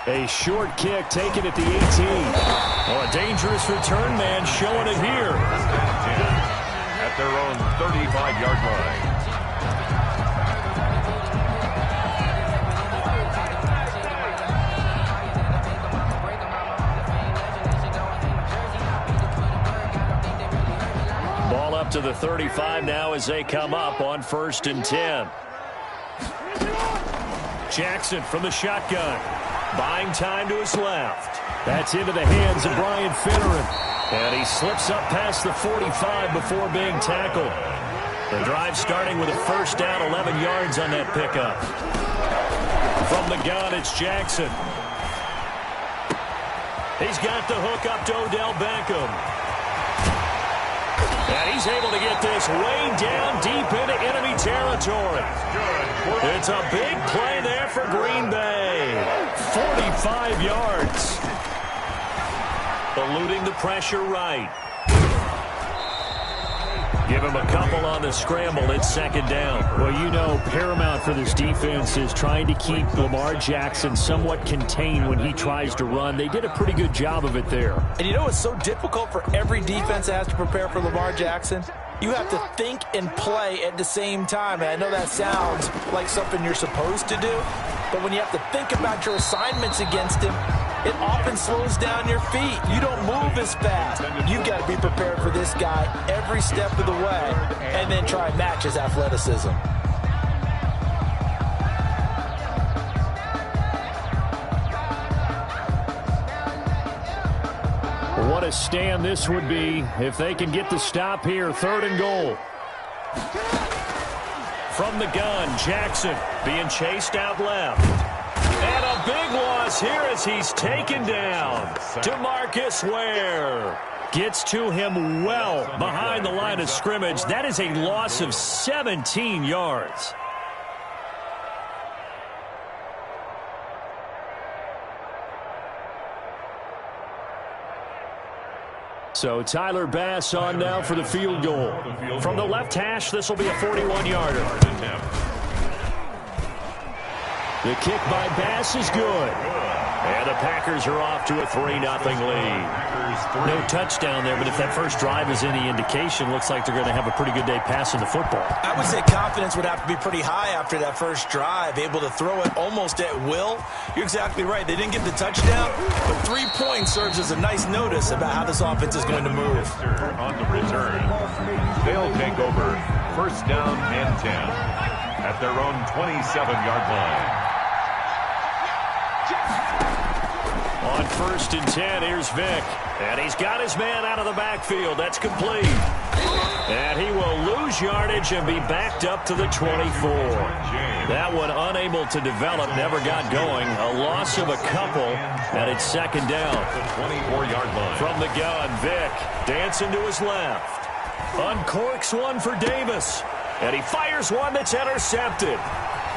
A short kick taken at the 18. Oh, a dangerous return man showing it here. At their own 35-yard line. Ball up to the 35 now as they come up on 1st and 10. Jackson from the shotgun. Buying time to his left. That's into the hands of Brian Finneran. And he slips up past the 45 before being tackled. The drive starting with a 1st down, 11 yards on that pickup. From the gun, it's Jackson. He's got the hook up to Odell Beckham. And he's able to get this way down deep into enemy territory. It's a big play there for Green Bay. 45 yards. Eluding the pressure right. Give him a couple on the scramble. It's 2nd down. Well, you know, paramount for this defense is trying to keep Lamar Jackson somewhat contained when he tries to run. They did a pretty good job of it there. And you know it's so difficult for every defense that has to prepare for Lamar Jackson? You have to think and play at the same time. And I know that sounds like something you're supposed to do, but when you have to think about your assignments against him, it often slows down your feet. You don't move as fast. You've got to be prepared for this guy every step of the way and then try and match his athleticism. What a stand this would be if they can get the stop here. 3rd and goal. From the gun, Jackson being chased out left. And a big loss here as he's taken down. DeMarcus Ware gets to him well behind the line of scrimmage. That is a loss of 17 yards. So Tyler Bass on now for the field goal. From the left hash, this will be a 41-yarder. The kick by Bass is good. And the Packers are off to a 3-0 lead. No touchdown there, but if that first drive is any indication, looks like they're going to have a pretty good day passing the football. I would say confidence would have to be pretty high after that first drive, able to throw it almost at will. You're exactly right. They didn't get the touchdown, but 3 points serves as a nice notice about how this offense is going to move. On the return, they'll take over 1st down and 10 at their own 27-yard line. On 1st and 10, here's Vick. And he's got his man out of the backfield. That's complete. And he will lose yardage and be backed up to the 24. That one unable to develop, never got going. A loss of a couple, and it's 2nd down. The 24-yard line. From the gun, Vick dancing to his left. Uncorks one for Davis. And he fires one that's intercepted.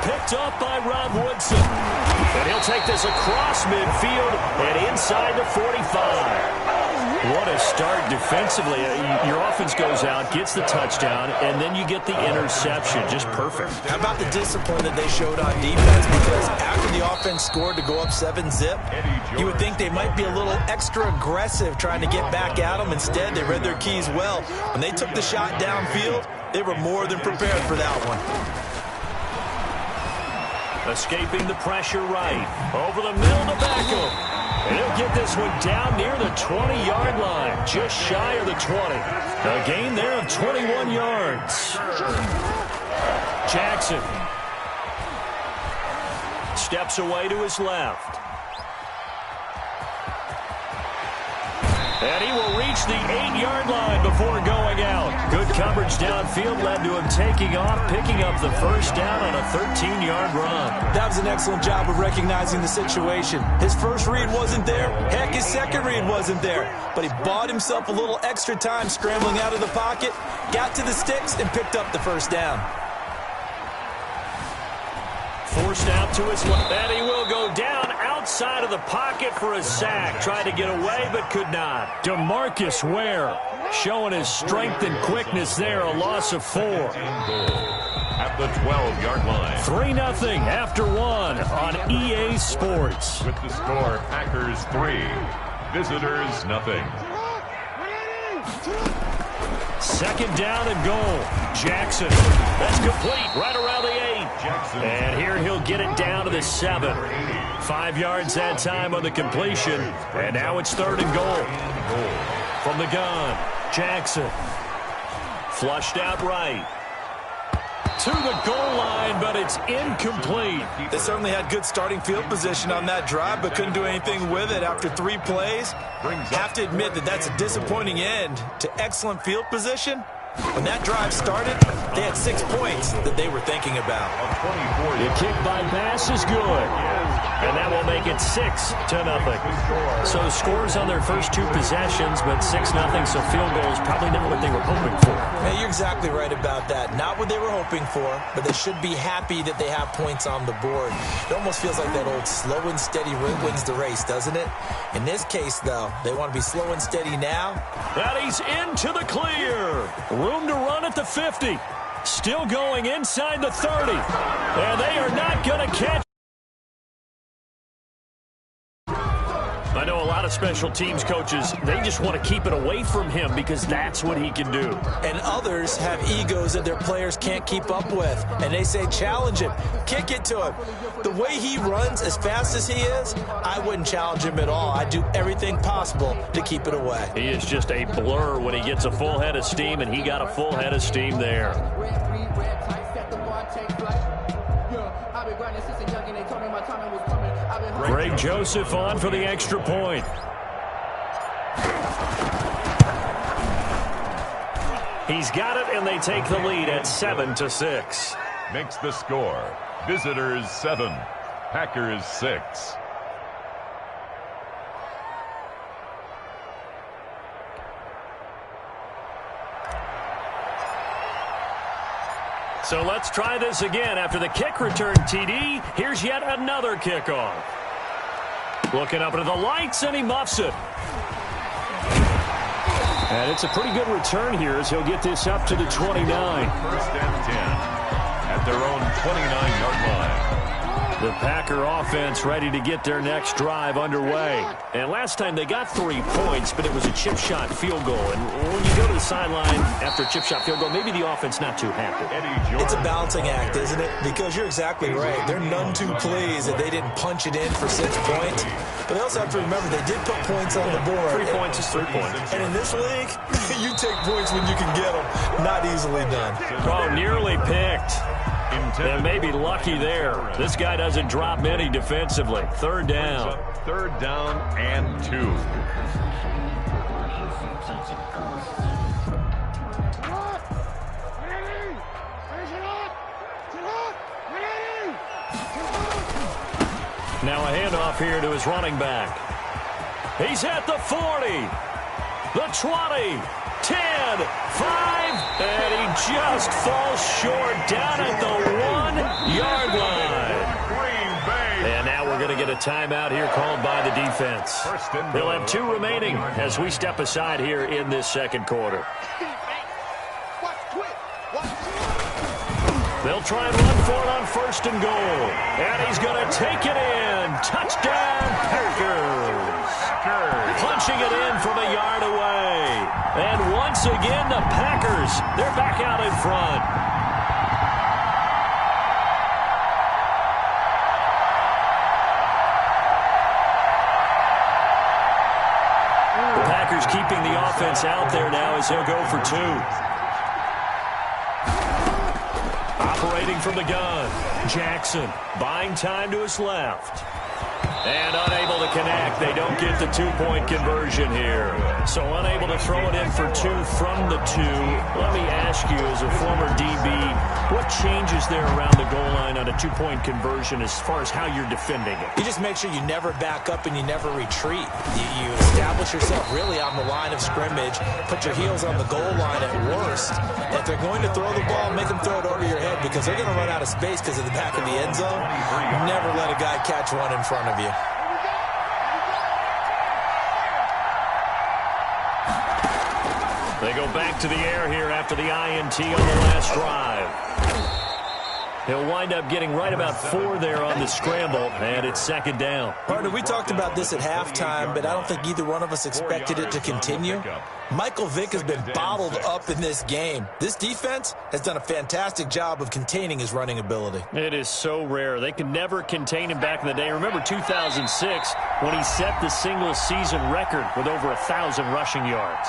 Picked up by Rob Woodson. And he'll take this across midfield and inside the 45. What a start defensively. Your offense goes out, gets the touchdown, and then you get the interception. Just perfect. How about the discipline that they showed on defense? Because after the offense scored to go up 7-zip, you would think they might be a little extra aggressive trying to get back at them. Instead, they read their keys well. When they took the shot downfield, they were more than prepared for that one. Escaping the pressure right. Over the middle to Beckham. And he'll get this one down near the 20-yard line. Just shy of the 20. A gain there of 21 yards. Jackson steps away to his left. And he will reach the 8-yard line before going out. Good coverage downfield led to him taking off, picking up the 1st down on a 13-yard run. That was an excellent job of recognizing the situation. His first read wasn't there. Heck, his second read wasn't there. But he bought himself a little extra time scrambling out of the pocket, got to the sticks, and picked up the 1st down. Forced out to his left, and he will go down out outside of the pocket for a sack. Tried to get away, but could not. DeMarcus Ware showing his strength and quickness there. A loss of 4. At the 12-yard line. 3-0 after 1 on EA Sports. With the score, Packers 3, visitors nothing. Second down and goal. Jackson. That's complete right around the 8. Jackson. And here he'll get it down to the 7. 5 yards that time on the completion. And now it's 3rd and goal. From the gun, Jackson. Flushed out right. To the goal line, but it's incomplete. They certainly had good starting field position on that drive, but couldn't do anything with it after 3 plays. Have to admit that that's a disappointing end to excellent field position. When that drive started, they had 6 points that they were thinking about. The kick by pass is good. And that will make it 6-0. So scores on their first 2 possessions, but 6-0, so field goal is probably not what they were hoping for. Hey, you're exactly right about that. Not what they were hoping for, but they should be happy that they have points on the board. It almost feels like that old slow and steady wins the race, doesn't it? In this case, though, they want to be slow and steady now. And he's into the clear. Room to run at the 50. Still going inside the 30. And they are not going to catch. I know a lot of special teams coaches, they just want to keep it away from him because that's what he can do. And others have egos that their players can't keep up with. And they say, challenge him, kick it to him. The way he runs as fast as he is, I wouldn't challenge him at all. I'd do everything possible to keep it away. He is just a blur when he gets a full head of steam, and he got a full head of steam there. Greg Joseph on for the extra point. He's got it, and they take the lead at 7-6. Makes the score. Visitors 7, Packers 6. So let's try this again. After the kick return, TD, here's yet another kickoff. Looking up into the lights, and he muffs it. And it's a pretty good return here as he'll get this up to the 29. 1st and 10 at their own 29-yard line. The Packer offense ready to get their next drive underway. And last time they got 3 points, but it was a chip shot field goal. And when you go to the sideline after a chip shot field goal, maybe the offense not too happy. It's a balancing act, isn't it? Because you're exactly right. They're none too pleased that they didn't punch it in for 6 points. But they also have to remember they did put points on the board. 3 points is 3 points. And in this league, you take points when you can get them. Not easily done. Oh, nearly picked. And maybe lucky there. This guy doesn't drop many defensively. 3rd down. 3rd down and 2. Now a handoff here to his running back. He's at the 40, the 20, 10, 5, and he just falls short down at the 1-yard line. And now we're going to get a timeout here called by the defense. They'll have 2 remaining as we step aside here in this 2nd quarter. They'll try and run for it on 1st and goal. And he's going to take it in. Touchdown, Packers. Punching it in from a yard away. And once again, the Packers, they're back out in front. The Packers keeping the offense out there now as they'll go for 2. Operating from the gun, Jackson buying time to his left. And unable to connect. They don't get the 2-point conversion here. So unable to throw it in for 2 from the 2. Let me ask you, as a former DB, what changes there around the goal line on a 2-point conversion as far as how you're defending it? You just make sure you never back up and you never retreat. You establish yourself really on the line of scrimmage, put your heels on the goal line at worst. If they're going to throw the ball, make them throw it over your head because they're going to run out of space because of the back of the end zone. Never let a guy catch one in front of you. They go back to the air here after the INT on the last drive. He'll wind up getting right about 4 there on the scramble, and it's second down. Partner, we talked about this at halftime, but I don't think either one of us expected it to continue. Michael Vick has been bottled up in this game. This defense has done a fantastic job of containing his running ability. It is so rare. They could never contain him back in the day. Remember 2006 when he set the single-season record with over 1,000 rushing yards.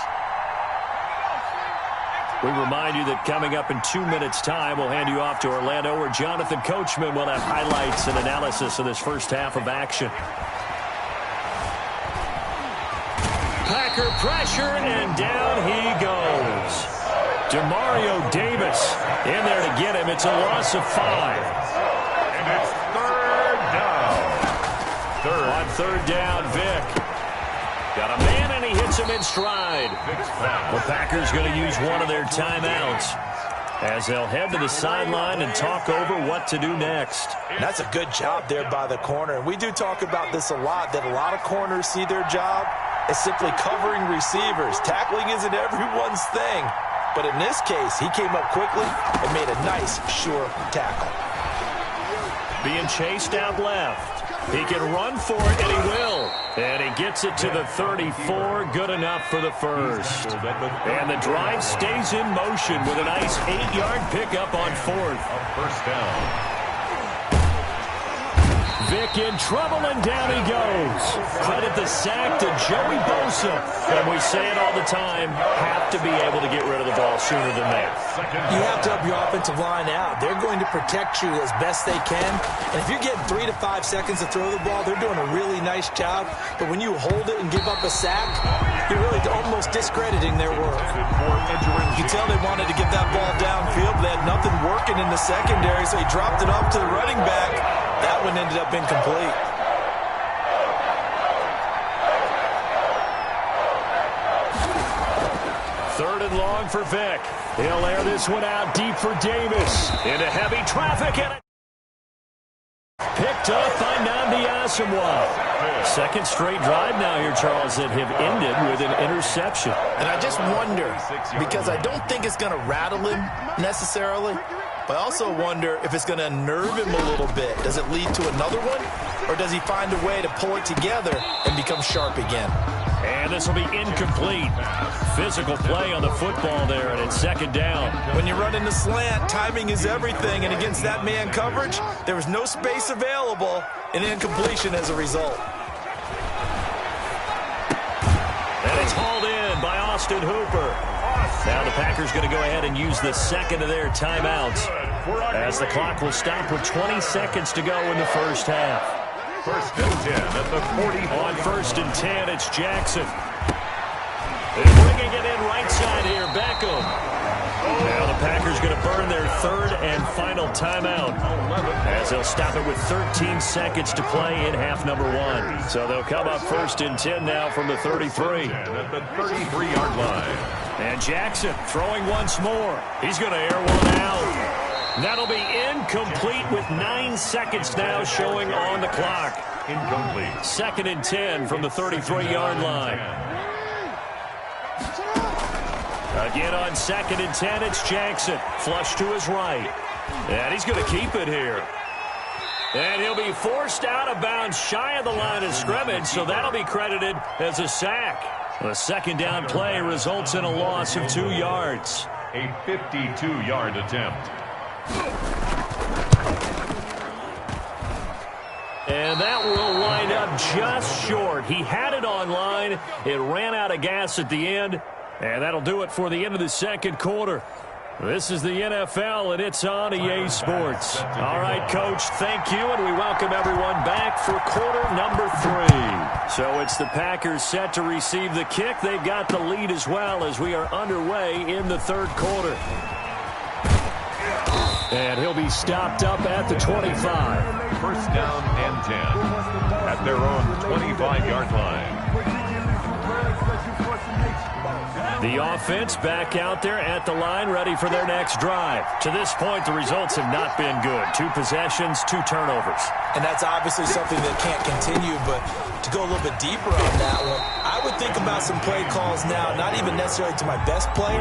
We remind you that coming up in 2 minutes' time, we'll hand you off to Orlando, where Jonathan Coachman will have highlights and analysis of this first half of action. Packer pressure, and down he goes. Demario Davis in there to get him. It's a loss of 5. And it's third down. On third down, Vick. Got a man, and he hits him in stride. The Packers going to use one of their timeouts as they'll head to the sideline and talk over what to do next. That's a good job there by the corner. And we do talk about this a lot, that a lot of corners see their job as simply covering receivers. Tackling isn't everyone's thing. But in this case, he came up quickly and made a nice, sure tackle. Being chased out left. He can run for it, and he will. And he gets it to the 34. Good enough for the first. And the drive stays in motion with a nice 8-yard pickup on fourth. First down. Vick in trouble, and down he goes. Credit the sack to Joey Bosa. And we say it all the time, have to be able to get rid of the ball sooner than that. You have to help your offensive line out. They're going to protect you as best they can. And if you're getting 3 to 5 seconds to throw the ball, they're doing a really nice job. But when you hold it and give up a sack, you're really almost discrediting their work. You can tell they wanted to get that ball downfield. They had nothing working in the secondary, so he dropped it off to the running back. That one ended up incomplete. Third and long for Vick. He'll air this one out deep for Davis. Into heavy traffic, and it picked up by Nnamdi Asomugha. Second straight drive now here, Charles, that have ended with an interception. And I just wonder, because I don't think it's going to rattle him necessarily, but I also wonder if it's going to unnerve him a little bit. Does it lead to another one, or does he find a way to pull it together and become sharp again? And this will be incomplete. Physical play on the football there, and it's second down. When you run in the slant, timing is everything, and against that man coverage, there was no space available, and incompletion as a result. And it's hauled in by Austin Hooper. Now the Packers going to go ahead and use the second of their timeouts as the clock will stop with 20 seconds to go in the first half. First and 10 at the 40. On first and 10, it's Jackson. They're bringing it in right side here, Beckham. Now the Packers going to burn their third and final timeout as they'll stop it with 13 seconds to play in half number 1. So they'll come up first and 10 now from the 33. At the 33-yard line. And Jackson throwing once more. He's going to air one out. That'll be incomplete with 9 seconds now showing on the clock. Incomplete. Second and 10 from the 33-yard line. Again on second and 10, it's Jackson. Flush to his right. And he's going to keep it here. And he'll be forced out of bounds shy of the line of scrimmage, so that'll be credited as a sack. The second down play results in a loss of 2 yards. A 52-yard attempt. And that will wind up just short. He had it on line. It ran out of gas at the end. And that'll do it for the end of the second quarter. This is the NFL, and it's on EA Sports. All right, Coach, thank you, and we welcome everyone back for quarter number 3. So it's the Packers set to receive the kick. They've got the lead as well as we are underway in the third quarter. And he'll be stopped up at the 25. First down and 10 at their own 25-yard line. The offense back out there at the line, ready for their next drive. To this point, the results have not been good. 2 possessions, 2 turnovers. And that's obviously something that can't continue, but to go a little bit deeper on that one, I would think about some play calls now, not even necessarily to my best player,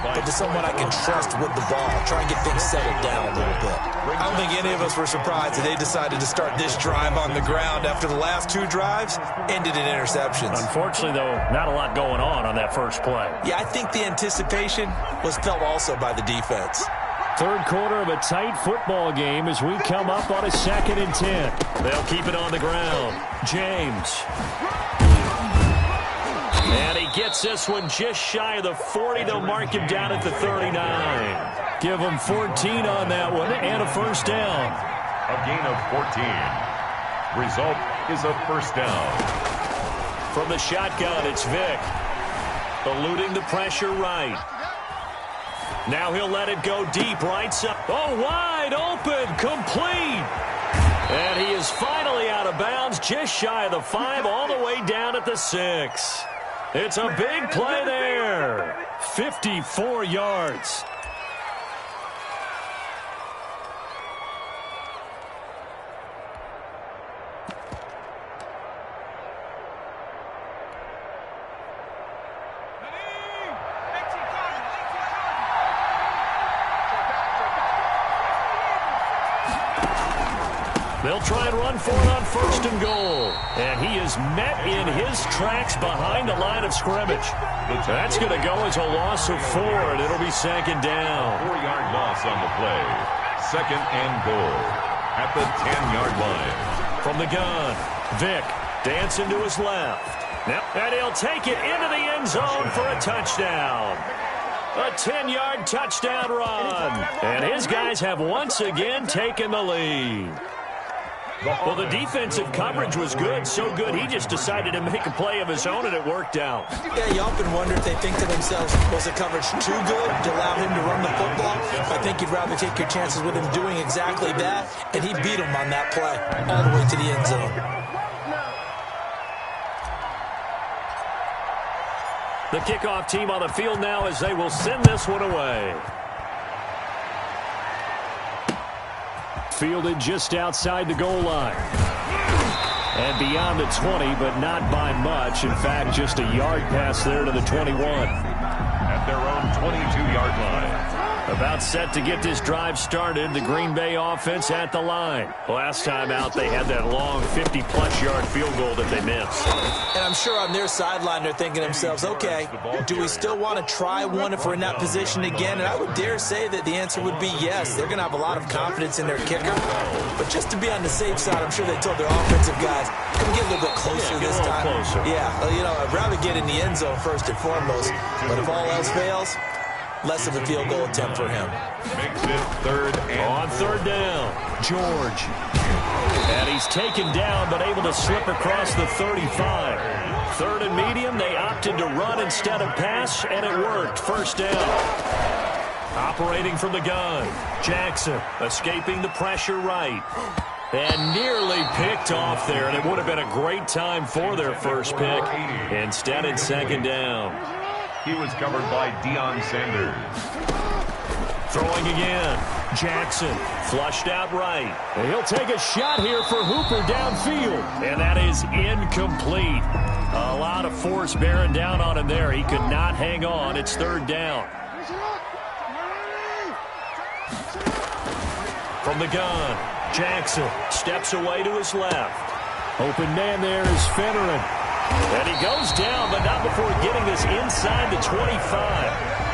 but to someone I can trust with the ball. Try and get things settled down a little bit. I don't think any of us were surprised that they decided to start this drive on the ground after the last 2 drives ended in interceptions. Unfortunately, though, not a lot going on that first play. Yeah, I think the anticipation was felt also by the defense. Third quarter of a tight football game as we come up on a 2nd and 10. They'll keep it on the ground. James. And he gets this one just shy of the 40. They'll mark him down at the 39. Give him 14 on that one and a first down. A gain of 14. Result is a first down. From the shotgun, it's Vick. Eluding the pressure right. Now he'll let it go deep right side. Oh, wide open, complete. And he is finally out of bounds, just shy of the 5, all the way down at the 6. It's a big play there. 54 yards. They'll try and run for it on 1st and goal. And he is met in his tracks behind the line of scrimmage. That's going to go as a loss of 4, and it'll be 2nd down. 4-yard loss on the play. 2nd and goal at the 10-yard line. From the gun, Vick dancing to his left. And he'll take it into the end zone for a touchdown. A 10-yard touchdown run. And his guys have once again taken the lead. Well, the defensive coverage was good, so good he just decided to make a play of his own, and it worked out. Yeah, you often wonder if they think to themselves, was the coverage too good to allow him to run the football? I think you'd rather take your chances with him doing exactly that, and he beat him on that play all the way to the end zone. The kickoff team on the field now as they will send this one away. Fielded just outside the goal line. And beyond the 20, but not by much. In fact, just a yard pass there to the 21. At their own 22-yard line. About set to get this drive started. The Green Bay offense at the line. Last time out, they had that long 50-plus yard field goal that they missed. And I'm sure on their sideline, they're thinking to themselves, okay, do we still want to try one if we're in that position again? And I would dare say that the answer would be yes. They're going to have a lot of confidence in their kicker. But just to be on the safe side, I'm sure they told their offensive guys, can we get a little bit closer this time? Yeah, well, you know, I'd rather get in the end zone first and foremost. But if all else fails, less of a field goal attempt for him. Makes it 3rd and on 3rd down, George. And he's taken down, but able to slip across the 35. 3rd and medium, they opted to run instead of pass, and it worked. 1st down. Operating from the gun, Jackson escaping the pressure right. And nearly picked off there, and it would have been a great time for their first pick. Instead, it's 2nd down. He was covered by Deion Sanders. Throwing again. Jackson flushed out right. And he'll take a shot here for Hooper downfield. And that is incomplete. A lot of force bearing down on him there. He could not hang on. It's 3rd down. From the gun, Jackson steps away to his left. Open man there is Fennerin. And he goes down, but not before getting this inside the 25.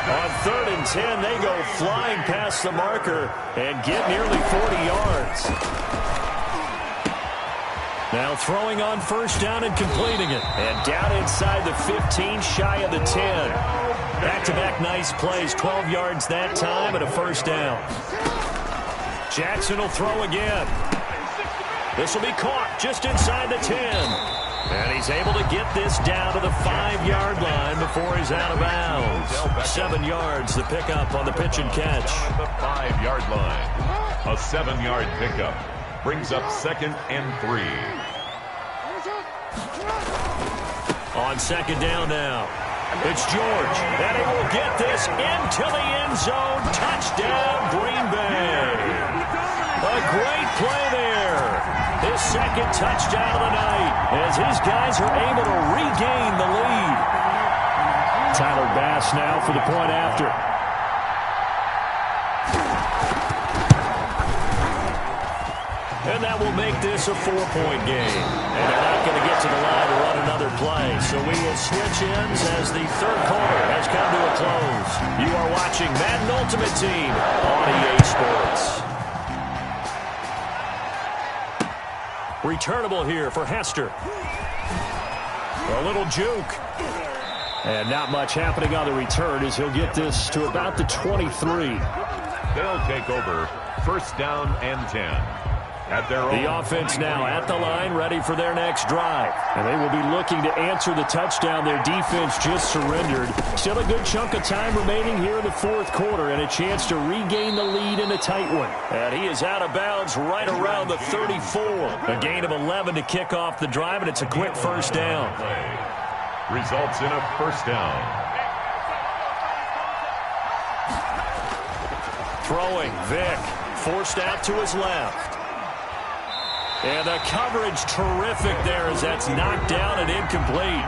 On 3rd and 10, they go flying past the marker and get nearly 40 yards. Now throwing on 1st down and completing it. And down inside the 15, shy of the 10. Back-to-back nice plays, 12 yards that time and a 1st down. Jackson will throw again. This will be caught just inside the 10. And he's able to get this down to the 5-yard line before he's out of bounds. 7 yards, the pickup on the pitch and catch. Down at the 5-yard line. A 7-yard pickup brings up 2nd and 3. On 2nd down now, it's George. And he will get this into the end zone. Touchdown, Green Bay. A great play there. the second touchdown of the night as his guys are able to regain the lead. Tyler Bass now for the point after. And that will make this a 4-point game. And they're not going to get to the line to run another play. So we will switch ends as the third quarter has come to a close. You are watching Madden Ultimate Team on EA Sports. Returnable here for Hester. A little juke. And not much happening on the return as he'll get this to about the 23. They'll take over. First down and 10. At their own. The offense now at the line, ready for their next drive. And they will be looking to answer the touchdown their defense just surrendered. Still a good chunk of time remaining here in the fourth quarter and a chance to regain the lead in a tight one. And he is out of bounds right around the 34. A gain of 11 to kick off the drive, and it's a quick first down. Results in a first down. Throwing, Vick, forced out to his left. And the coverage terrific there as that's knocked down and incomplete.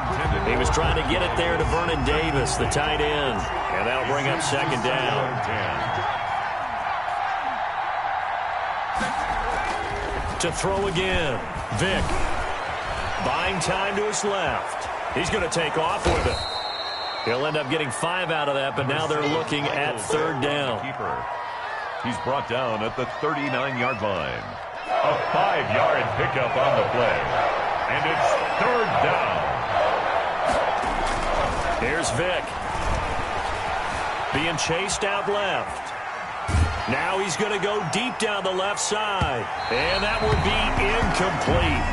He was trying to get it there to Vernon Davis, the tight end. And that'll bring up second down. To throw again. Vick. Buying time to his left. He's going to take off with it. He'll end up getting 5 out of that, but now they're looking at third down. He's brought down at the 39-yard line. A 5-yard pickup on the play. And it's third down. Here's Vick. Being chased out left. Now he's going to go deep down the left side. And that would be incomplete.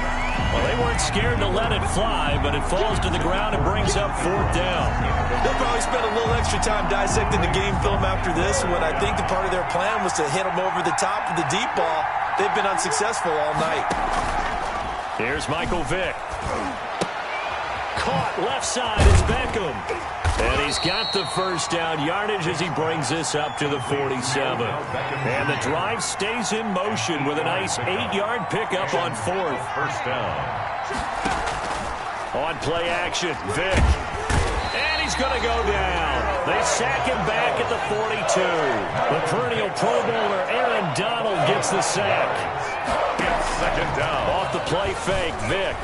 Well, they weren't scared to let it fly, but it falls to the ground and brings up fourth down. They'll probably spend a little extra time dissecting the game film after this when I think the part of their plan was to hit them over the top of the deep ball. They've been unsuccessful all night. Here's Michael Vick. Caught left side is Beckham. And he's got the first down yardage as he brings this up to the 47. And the drive stays in motion with a nice 8-yard pickup on fourth. First down. On play action, Vick. And he's going to go down. They sack him back at the 42. The perennial Pro Bowler Aaron Donald gets the sack. It's second down. Off the play fake, Vick.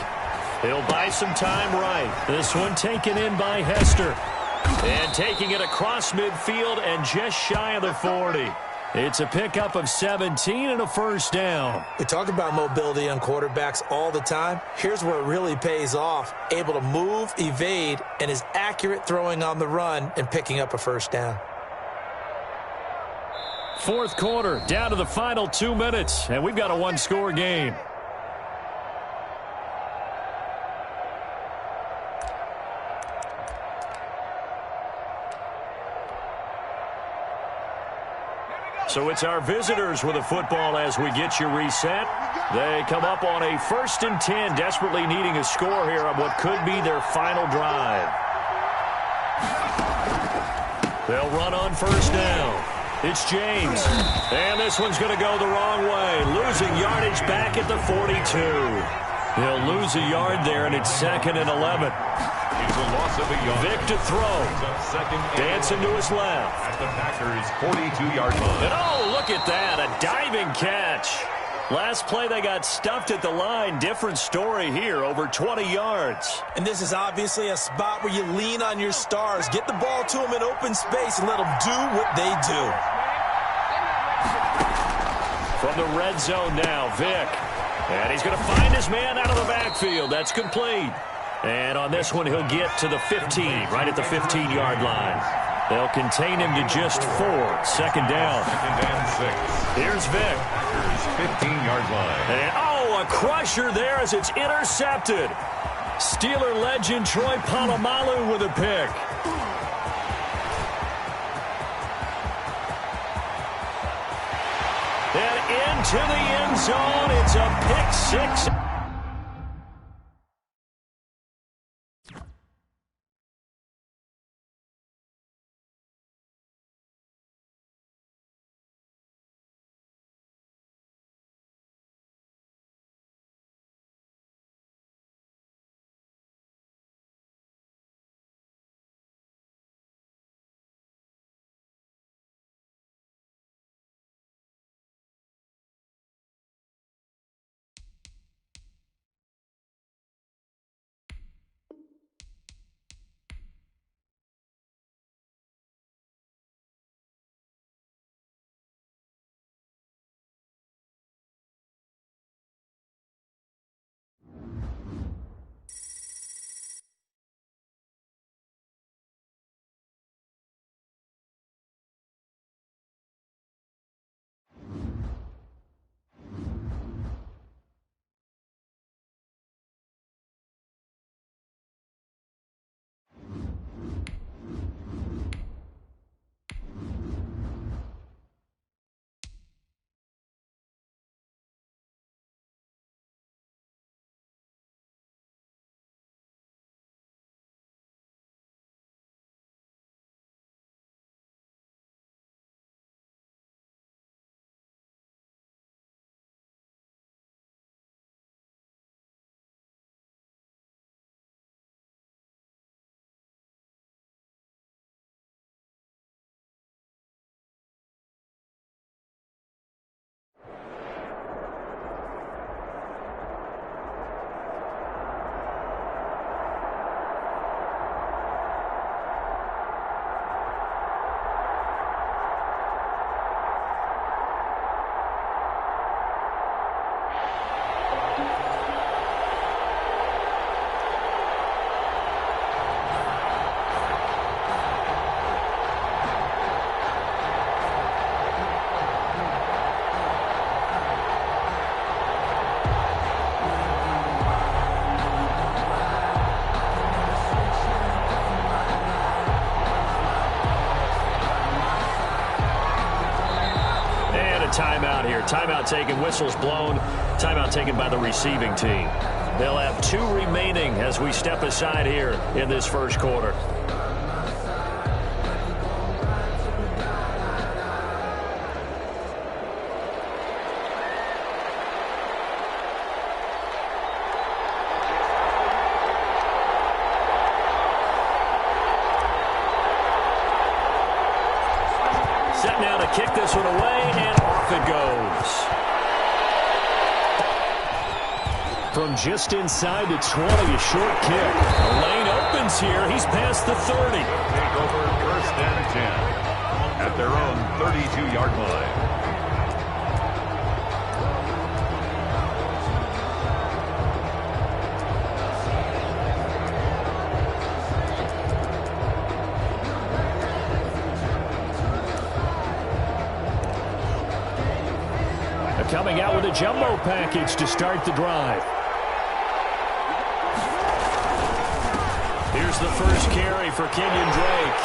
He'll buy some time right. This one taken in by Hester. And taking it across midfield and just shy of the 40. It's a pickup of 17 and a first down. We talk about mobility on quarterbacks all the time. Here's where it really pays off. Able to move, evade, and is accurate throwing on the run and picking up a first down. Fourth quarter, down to the final 2 minutes, and we've got a one-score game. So it's our visitors with the football as we get you reset. They come up on a 1st and 10, desperately needing a score here on what could be their final drive. They'll run on first down. It's James. And this one's going to go the wrong way. Losing yardage back at the 42. He'll lose a yard there, and it's 2nd and 11. It's a loss of a yard. Vick to throw. Dancing to his left. At the Packers' 42-yard line. And oh, look at that. A diving catch. Last play they got stuffed at the line. Different story here. Over 20 yards. And this is obviously a spot where you lean on your stars. Get the ball to them in open space and let them do what they do. From the red zone now, Vick. And he's going to find his man out of the backfield. That's complete. And on this one, he'll get to the 15, right at the 15-yard line. They'll contain him to just 4. Second down. 2nd and 6. Here's Vick. Packers' 15-yard line. And, oh, a crusher there as it's intercepted. Steeler legend Troy Polamalu with a pick. And into the end zone. It's a pick six. there. Timeout taken, whistles blown. Timeout taken by the receiving team. They'll have 2 remaining as we step aside here in this first quarter. Set now to kick this one away, and off it goes. From just inside the 20, a short kick. The lane opens here. He's past the 30. Take over first and 10 at their own 32-yard line. Coming out with a jumbo package to start the drive. Here's the first carry for Kenyon Drake.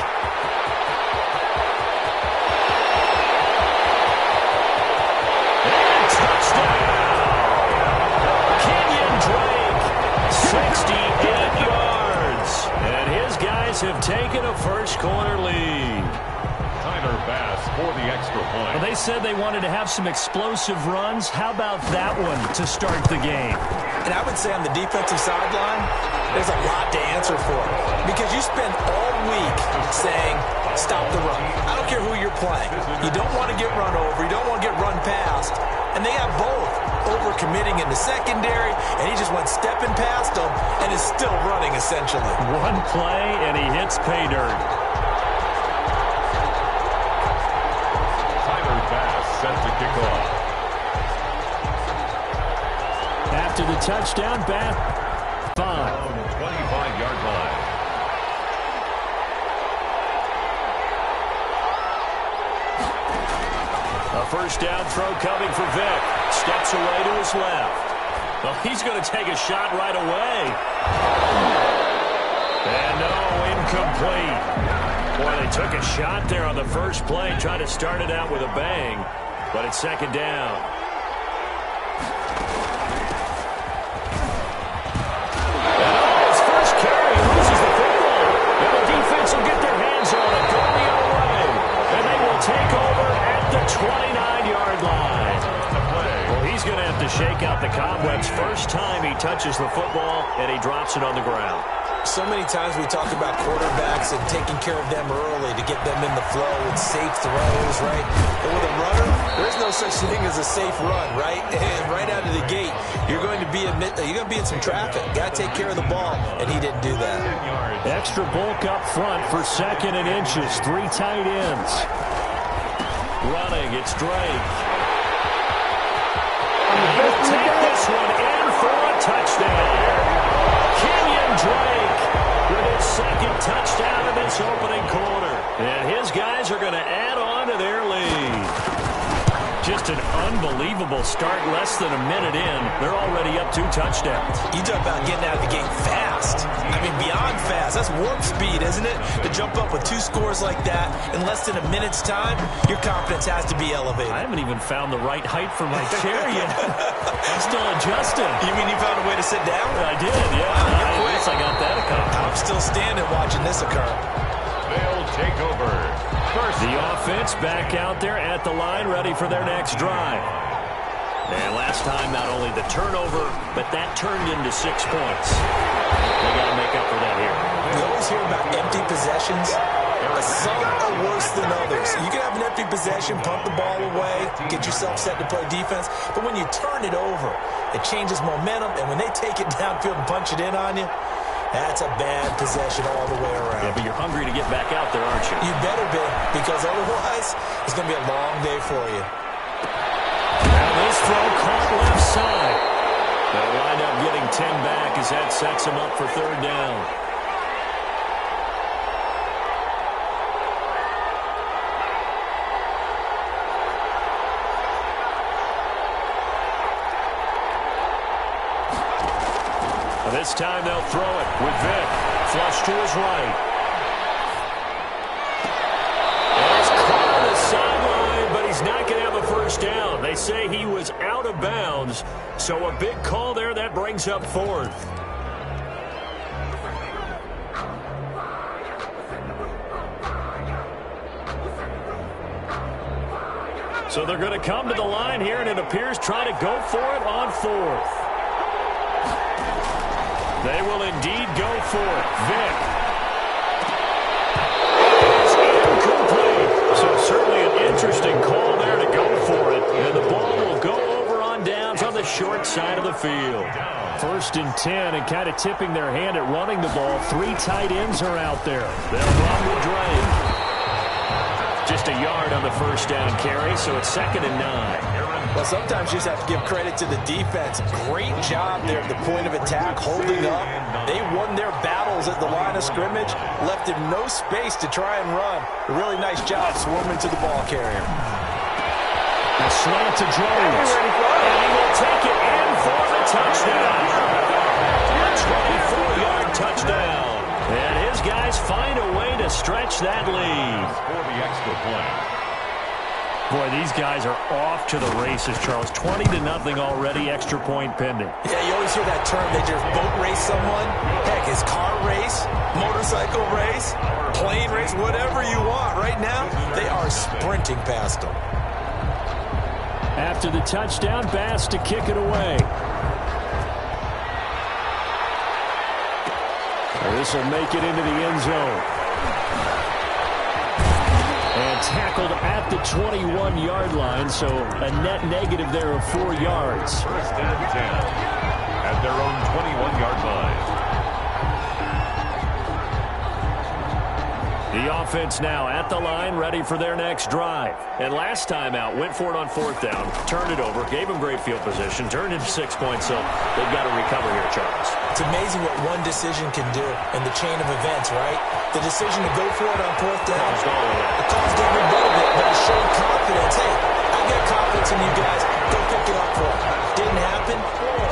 And touchdown! Kenyon Drake, 68 yards. And his guys have taken a first quarter lead. Tyler Bass for the extra point. Well, they said they wanted to have some explosive runs. How about that one to start the game? And I would say on the defensive sideline, there's a lot to answer for. Because you spend all week saying, stop the run. I don't care who you're playing. You don't want to get run over. You don't want to get run past. And they have both. Overcommitting in the secondary, and he just went stepping past them and is still running, essentially. One play, and he hits pay dirt. Tyler Bass set to kick off. After the touchdown, Bass 5. 25-yard line. A first down throw coming for Vick. Steps away to his left. Well, he's going to take a shot right away. And no, incomplete. Boy, they took a shot there on the first play, trying to start it out with a bang, but it's second down. And on his first carry, he loses the football. And the defense will get their hands on it, go the other way. And they will take over at the 29-yard line. Well, he's going to have to shake out the cobwebs first time he touches the football, and he drops it on the ground. So many times we talk about quarterbacks and taking care of them early to get them in the flow with safe throws, right? But with a runner, there's no such thing as a safe run, right? And right out of the gate, you're going to be in some traffic. Got to take care of the ball, and he didn't do that. Extra bulk up front for second and inches. 3 tight ends. Running, it's Drake. He will take this one in for a touchdown. Kenyon Drake with his second touchdown in this opening quarter. And his guys are going to add on to their lead. Just an unbelievable start. Less than a minute in, they're already up 2 touchdowns. You talk about getting out of the gate fast. I mean, beyond fast. That's warp speed, isn't it? To jump up with 2 scores like that in less than a minute's time, your confidence has to be elevated. I haven't even found the right height for my chair yet. I'm still adjusting. You mean you found a way to sit down? I did, yeah. I guess I got that accomplished. I'm still standing watching this occur. They'll take over. The offense back out there at the line, ready for their next drive. And last time, not only the turnover, but that turned into 6 points. They got to make up for that here. We always hear about empty possessions. Some are worse than others. You can have an empty possession, pump the ball away, get yourself set to play defense. But when you turn it over, it changes momentum. And when they take it downfield and punch it in on you, that's a bad possession all the way around. Yeah, but you're hungry to get back out there, aren't you? You better be, because otherwise it's going to be a long day for you. Now this throw caught left side. They'll wind up getting 10 back as that sets them up for third down. This time they'll throw it with Vick. Flush to his right. And it's caught on the sideline, but he's not going to have a first down. They say he was out of bounds. So a big call there. That brings up fourth. So they're going to come to the line here, and it appears try to go for it on fourth. They will indeed go for it. Vick. It's incomplete. So certainly an interesting call there to go for it. And the ball will go over on downs on the short side of the field. 1st and 10, and kind of tipping their hand at running the ball. 3 tight ends are out there. They'll run with Drake. Just a yard on the first down carry, so it's 2nd and 9. Well, sometimes you just have to give credit to the defense. Great job there at the point of attack, holding up. They won their battles at the line of scrimmage, left him no space to try and run. A really nice job swarming to the ball carrier. A slant to Jones. And he will take it in for the touchdown. A 24-yard touchdown. And his guys find a way to stretch that lead. For the extra point. Boy, these guys are off to the races, Charles. 20-0 already, extra point pending. Yeah, you always hear that term. They just boat race someone. Heck, it's car race, motorcycle race, plane race, whatever you want. Right now, they are sprinting past them. After the touchdown, Bass to kick it away. This will make it into the end zone. And tackled at the 21-yard line, so a net negative there of 4 yards. 1st and 10 at their own 21-yard line. The offense now at the line, ready for their next drive. And last time out, went for it on 4th down, turned it over, gave them great field position, turned into 6 points, so they've got to recover here, Charles. It's amazing what one decision can do in the chain of events, right? The decision to go for it on 4th down, it caused every bit of it, but it showed confidence. Hey, I got confidence in you guys. Go pick it up for it. Didn't happen.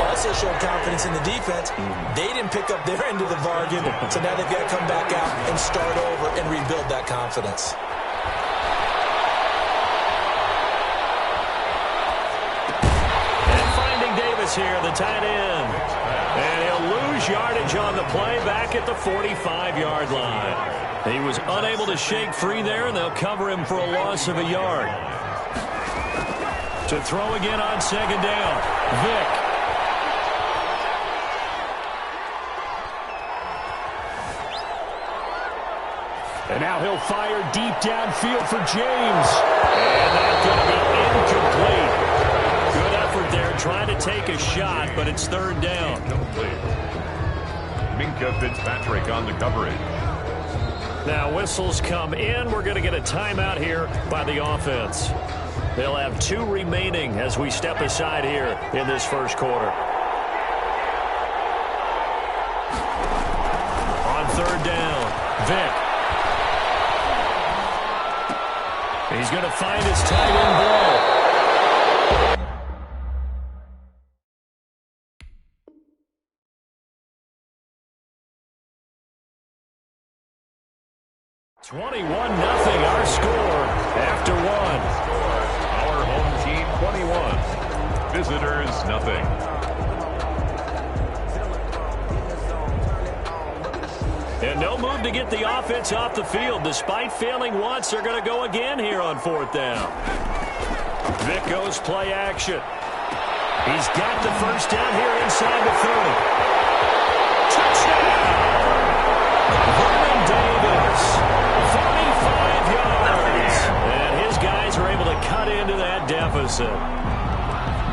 Also showed confidence in the defense. They didn't pick up their end of the bargain, so now they've got to come back out and start over and rebuild that confidence. And finding Davis here, the tight end. And he'll lose yardage on the play back at the 45-yard line. He was unable to shake free there, and they'll cover him for a loss of a yard. To throw again on 2nd down, Vick. And now he'll fire deep downfield for James. And that's going to be incomplete. Good effort there, trying to take a shot, but it's 3rd down. Minkah Fitzpatrick on the coverage. Now whistles come in. We're going to get a timeout here by the offense. They'll have 2 remaining as we step aside here in this first quarter. On 3rd down, Vick. He's going to find his tight end ball. $21-0 our score after 1. Our home team 21. Visitors nothing. And no move to get the offense off the field. Despite failing once, they're going to go again here on 4th down. Vick goes play action. He's got the first down here inside the 30. Touchdown! Vernon Davis, 45 yards. And his guys are able to cut into that deficit.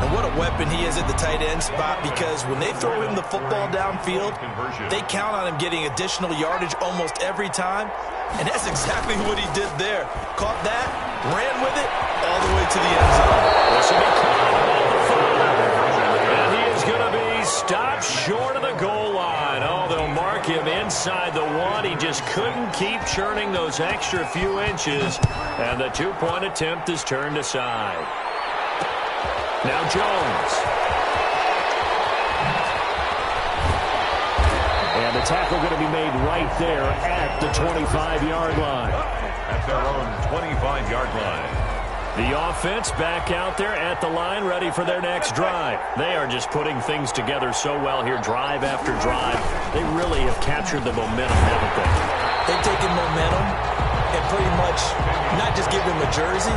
And what a weapon he is at the tight end spot, because when they throw him the football downfield, they count on him getting additional yardage almost every time. And that's exactly what he did there. Caught that, ran with it, all the way to the end zone. This will be caught at the 5. And he is going to be stopped short of the goal line. Oh, they'll mark him inside the 1. He just couldn't keep churning those extra few inches. And the 2-point attempt is turned aside. Now Jones. And the tackle going to be made right there at the 25-yard line. At their own 25-yard line. The offense back out there at the line, ready for their next drive. They are just putting things together so well here, drive after drive. They really have captured the momentum, haven't they? They've taken momentum and pretty much not just give them a jersey,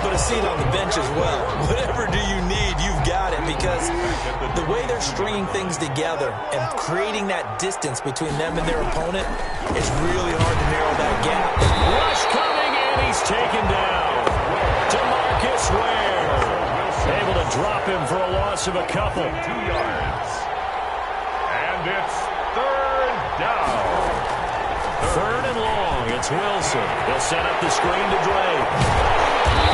but a seat on the bench as well. Whatever do you need, you've got it, because the way they're stringing things together and creating that distance between them and their opponent, it's really hard to narrow that gap. Rush coming, and he's taken down. DeMarcus Ware able to drop him for a loss of a couple. 2 yards. And it's third down. Third and long. It's Wilson. He'll set up the screen to Drake.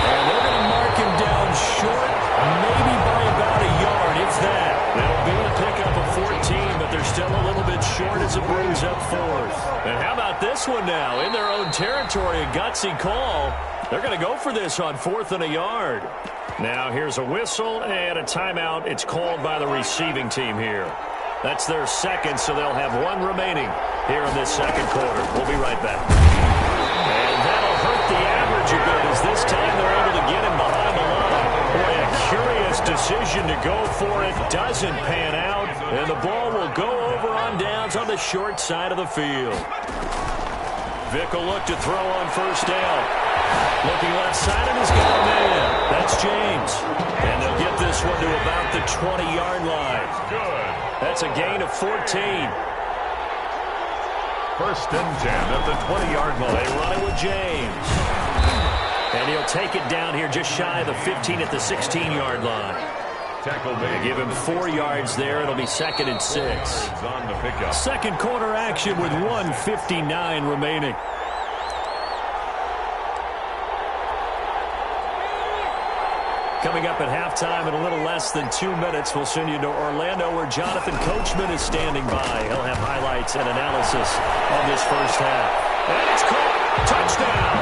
And they're going to mark him down short, maybe by about a yard, if that. It'll be a pickup of 14, but they're still a little bit short as it brings up fourth. And how about this one now? In their own territory, a gutsy call. They're going to go for this on 4th and a yard. Now here's a whistle and a timeout. It's called by the receiving team here. That's their second, so they'll have one remaining here in this second quarter. We'll be right back. And that'll hurt the average a bit, as this time they're able to get him behind the line. Boy, a curious decision to go for it. Doesn't pan out, and the ball will go over on downs on the short side of the field. Vick will look to throw on first down. Looking left side, and he's got a man. That's James. And they'll get this one to about the 20-yard line. Good. That's a gain of 14. First and 10 at the 20-yard line. They run it with James. And he'll take it down here just shy of the 15 at the 16-yard line. Tackle made. Give him 4 yards there. It'll be 2nd and 6. On the pickup. Second quarter action with 1:59 remaining. Coming up at halftime in a little less than 2 minutes, we'll send you to Orlando, where Jonathan Coachman is standing by. He'll have highlights and analysis on this first half. And it's caught. Touchdown.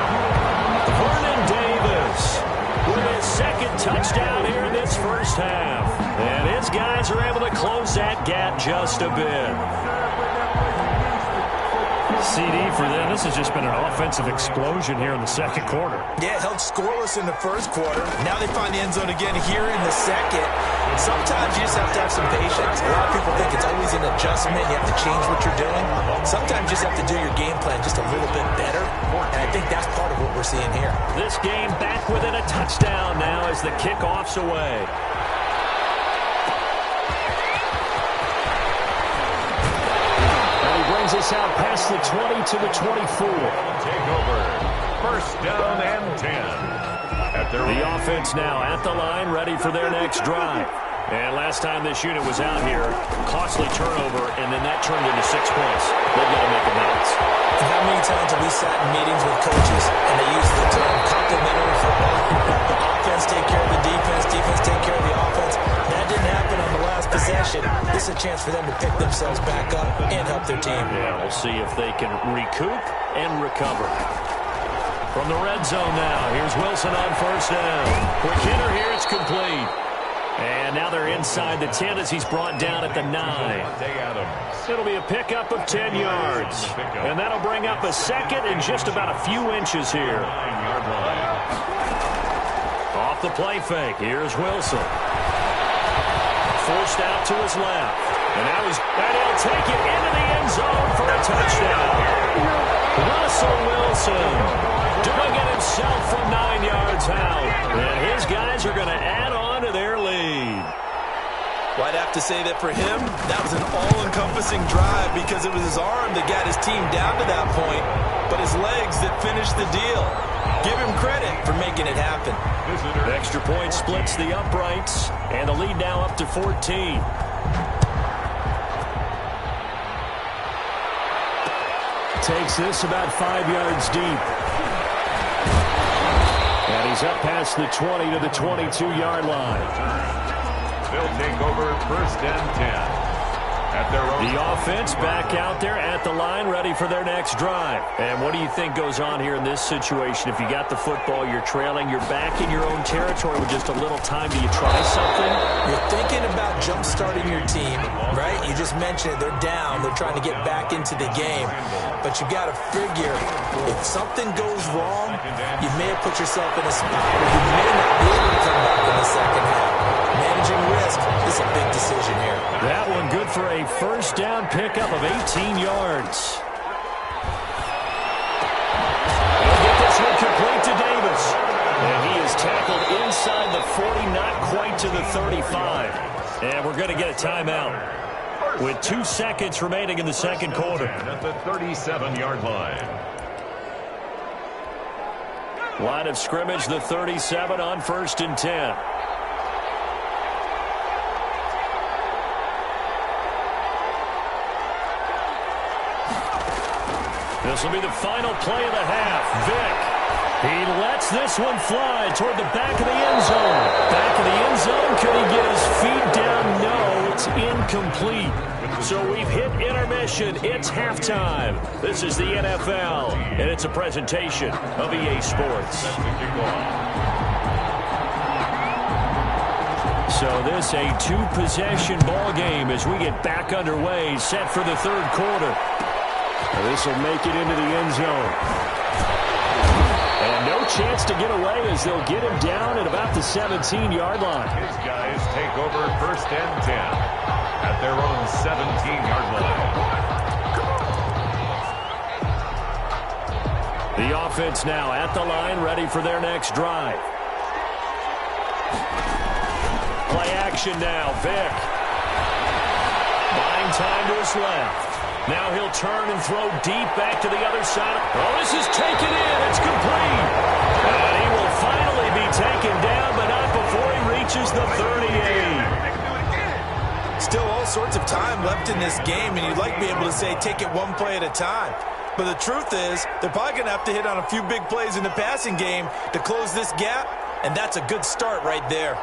Vernon Davis with his second touchdown here in this first half. And his guys are able to close that gap just a bit. CD for them. This has just been an offensive explosion here in the second quarter. Yeah, held scoreless in the first quarter. Now they find the end zone again here in the second. Sometimes you just have to have some patience. A lot of people think it's always an adjustment. You have to change what you're doing. Sometimes you just have to do your game plan just a little bit better. And I think that's part of what we're seeing here. This game back within a touchdown now as the kickoff's away. Brings us out past the 20 to the 24. Take over. First down and 10. The offense now at the line, ready for their next drive. And last time this unit was out here, costly turnover, and then that turned into 6 points. They've got to make amends. And how many times have we sat in meetings with coaches and they use the term complementary football? The offense take care of the defense, defense take care of the offense. That didn't happen on the last possession. This is a chance for them to pick themselves back up and help their team. Yeah, we'll see if they can recoup and recover. From the red zone now, here's Wilson on first down. Quick hitter here, it's complete. And now they're inside the 10 as he's brought down at the 9. It'll be a pickup of 10 yards. And that'll bring up a second and just about a few inches here. Off the play fake, here's Wilson. Forced out to his left. And he'll take it into the end zone for a touchdown. Russell Wilson doing it himself from 9 yards out. And his guys are going to add on to their lead. Well, I'd have to say that for him, that was an all-encompassing drive because it was his arm that got his team down to that point, but his legs that finished the deal. Give him credit for making it happen. Extra point splits the uprights, and the lead now up to 14. Takes this about 5 yards deep. And he's up past the 20 to the 22-yard line. They'll take over first and 10. at their own. The offense back out there at the line, ready for their next drive. And what do you think goes on here in this situation? If you got the football, you're trailing, you're back in your own territory with just a little time. Do you try something? You're thinking about jump-starting your team, right? You just mentioned it. They're down. They're trying to get back into the game. But you got to figure, if something goes wrong, you may have put yourself in a spot where you may not be able to come back in the second half. Managing risk is a big decision here. That one good for a first down pickup of 18 yards. He'll get this one complete to Davis. And he is tackled inside the 40, not quite to the 35. And we're going to get a timeout with 2 seconds remaining in the second quarter. At the 37-yard line. Line of scrimmage, the 37 on 1st and 10. This will be the final play of the half. Vick, he lets this one fly toward the back of the end zone. Back of the end zone, could he get his feet down? No, it's incomplete. So we've hit intermission. It's halftime. This is the NFL, and it's a presentation of EA Sports. So this a 2-possession ball game as we get back underway, set for the third quarter. This will make it into the end zone. And no chance to get away as they'll get him down at about the 17-yard line. His guys take over 1st and 10 at their own 17-yard line. The offense now at the line, ready for their next drive. Play action now, Vick. Buying time to his left. Now he'll turn and throw deep back to the other side. Oh, this is taken in. It's complete. And he will finally be taken down, but not before he reaches the 38. Still all sorts of time left in this game, and you'd like to be able to say take it one play at a time. But the truth is, they're probably going to have to hit on a few big plays in the passing game to close this gap, and that's a good start right there.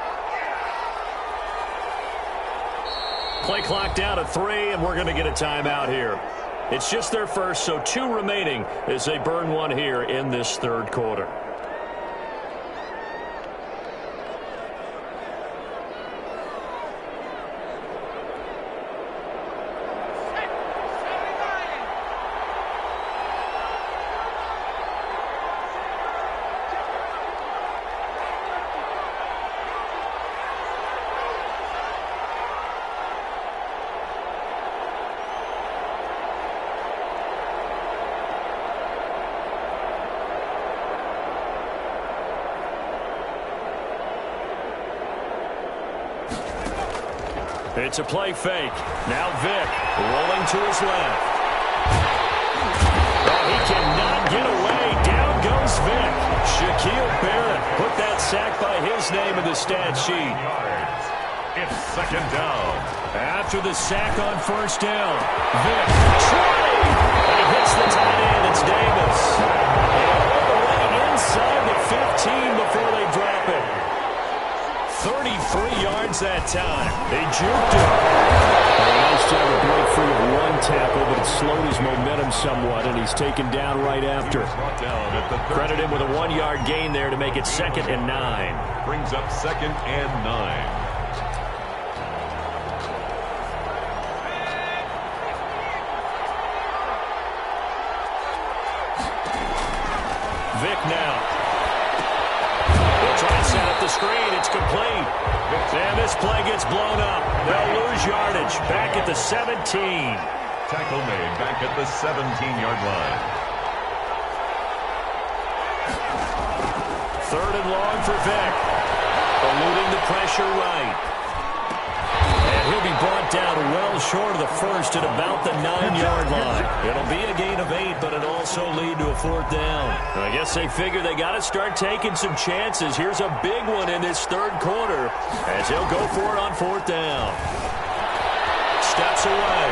Play clock down to 3, and we're going to get a timeout here. It's just their first, so 2 remaining as they burn one here in this third quarter. It's a play fake. Now Vick rolling to his left. Oh, he cannot get away. Down goes Vick. Shaquille Barrett put that sack by his name in the stat sheet. It's 2nd down. After the sack on 1st down, Vick trying. And he hits the tight end. It's Davis. And all the way inside the 15 before they drop it. 33 yards that time. They juked him. Nice job of breakthrough of one tackle, but it slowed his momentum somewhat, and he's taken down right after. Credit him with a 1-yard gain there to make it 2nd and 9. Brings up 2nd and 9. Vick now. Try to set up the screen. It's complete. And this play gets blown up. They'll lose yardage. Back at the 17. Tackle made back at the 17-yard line. 3rd and long for Vick. Eluding the pressure right. And he'll be brought down well short of the first at about the 9-yard line. It'll be a gain of 8, but it'll also lead to a 4th down. I guess they figure they got to start taking some chances. Here's a big one in this third quarter as he'll go for it on 4th down. Steps away.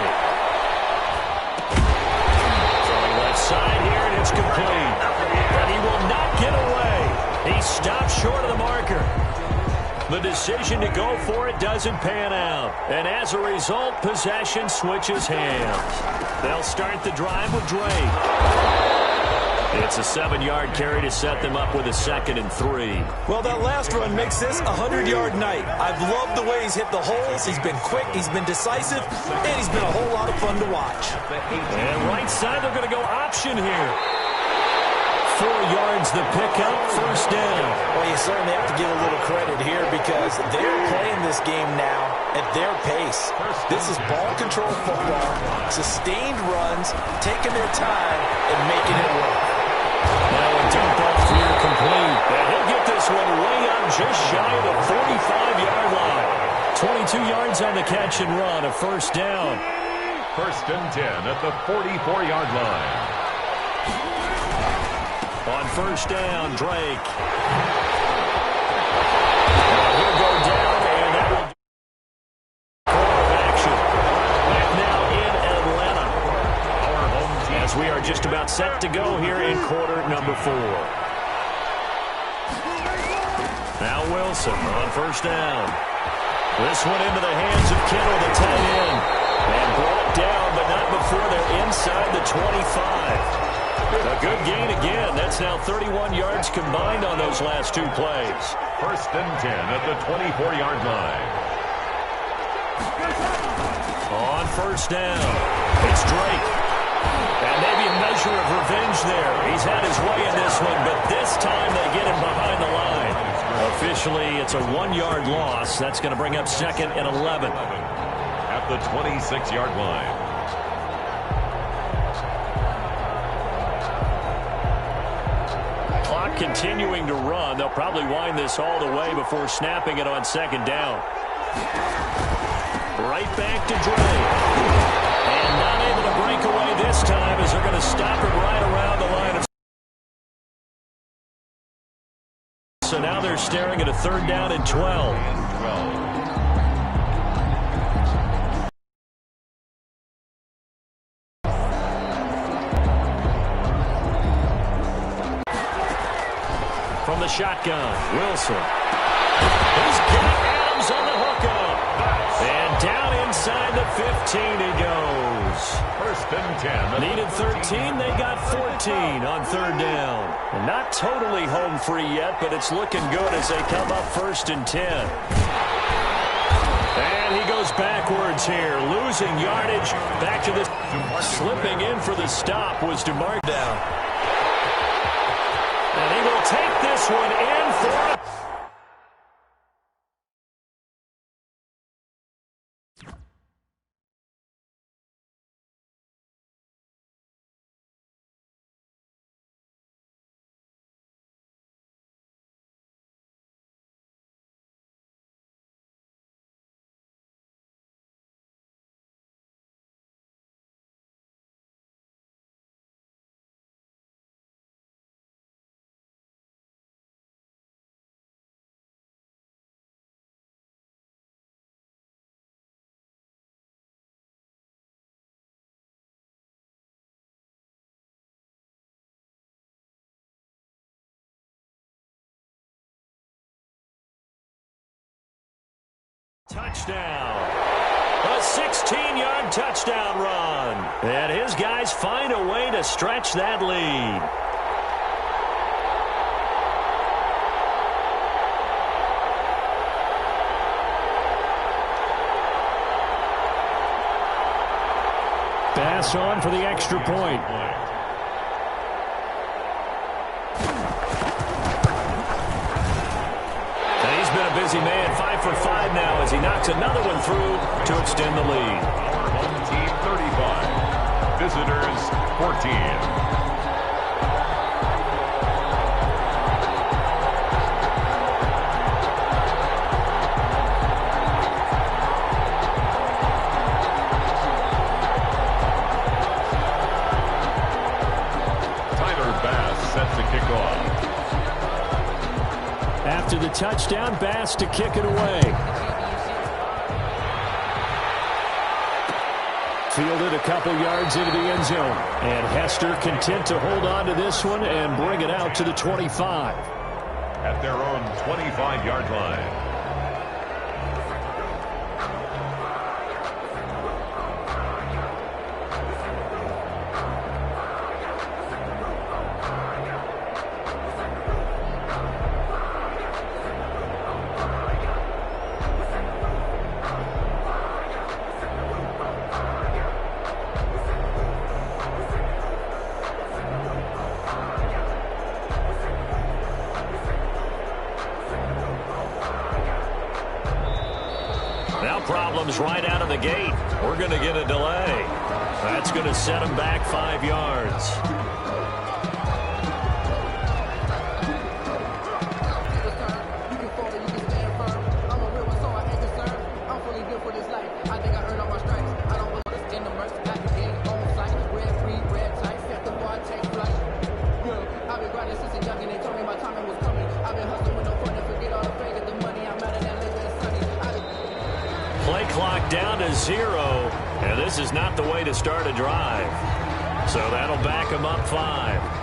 Throwing left side here, and it's complete. And he will not get away. He stopped short of the marker. The decision to go for it doesn't pan out. And as a result, possession switches hands. They'll start the drive with Drake. It's a 7-yard carry to set them up with a 2nd and 3. Well, that last run makes this a 100-yard night. I've loved the way he's hit the holes. He's been quick, he's been decisive, and he's been a whole lot of fun to watch. And right side, they're going to go option here. 4 yards the pickup, first down. Well, you certainly have to give a little credit here because they're playing this game now at their pace. This is ball control football, sustained runs, taking their time, and making it work. Now a dump off here complete. And he'll get this one way up just shy of the 45-yard line. 22 yards on the catch and run, a first down. 1st and 10 at the 44-yard line. On first down, Drake. He'll go down, and that will be quarter of action. Back now in Atlanta. Our home team. As we are just about set to go here in quarter number 4. Now Wilson on first down. This one into the hands of Kittle, the tight end. And brought down, but not before they're inside the 25. A good gain again. That's now 31 yards combined on those last 2 plays. 1st and 10 at the 24-yard line. On first down, it's Drake. And maybe a measure of revenge there. He's had his way in this one, but this time they get him behind the line. Officially, it's a 1-yard loss. That's going to bring up 2nd and 11. At the 26-yard line. Clock continuing to run. They'll probably wind this all the way before snapping it on 2nd down. Right back to Drake. And not able to break away this time as they're going to stop him right around the line of. So now they're staring at a 3rd down and 12. From the shotgun, Wilson. He's got Adams on the hookup. And down inside the 15 he goes. 1st and 10. Needed 13, they got 14 on 3rd down. And not totally home free yet, but it's looking good as they come up 1st and 10. And he goes backwards here, losing yardage. Back to this. Slipping in for the stop was DeMar down. And he will take this one in for it. Touchdown. A 16-yard touchdown run. And his guys find a way to stretch that lead. Pass on for the extra point. Been a busy man, 5 for 5 now as he knocks another one through to extend the lead. Our home team 35, visitors 14. After the touchdown, Bass to kick it away. Fielded a couple yards into the end zone. And Hester content to hold on to this one and bring it out to the 25. At their own 25-yard line. problems right out of the gate. We're going to get a delay. That's going to set him back 5 yards. Play clock down to 0, and this is not the way to start a drive. So that'll back him up 5.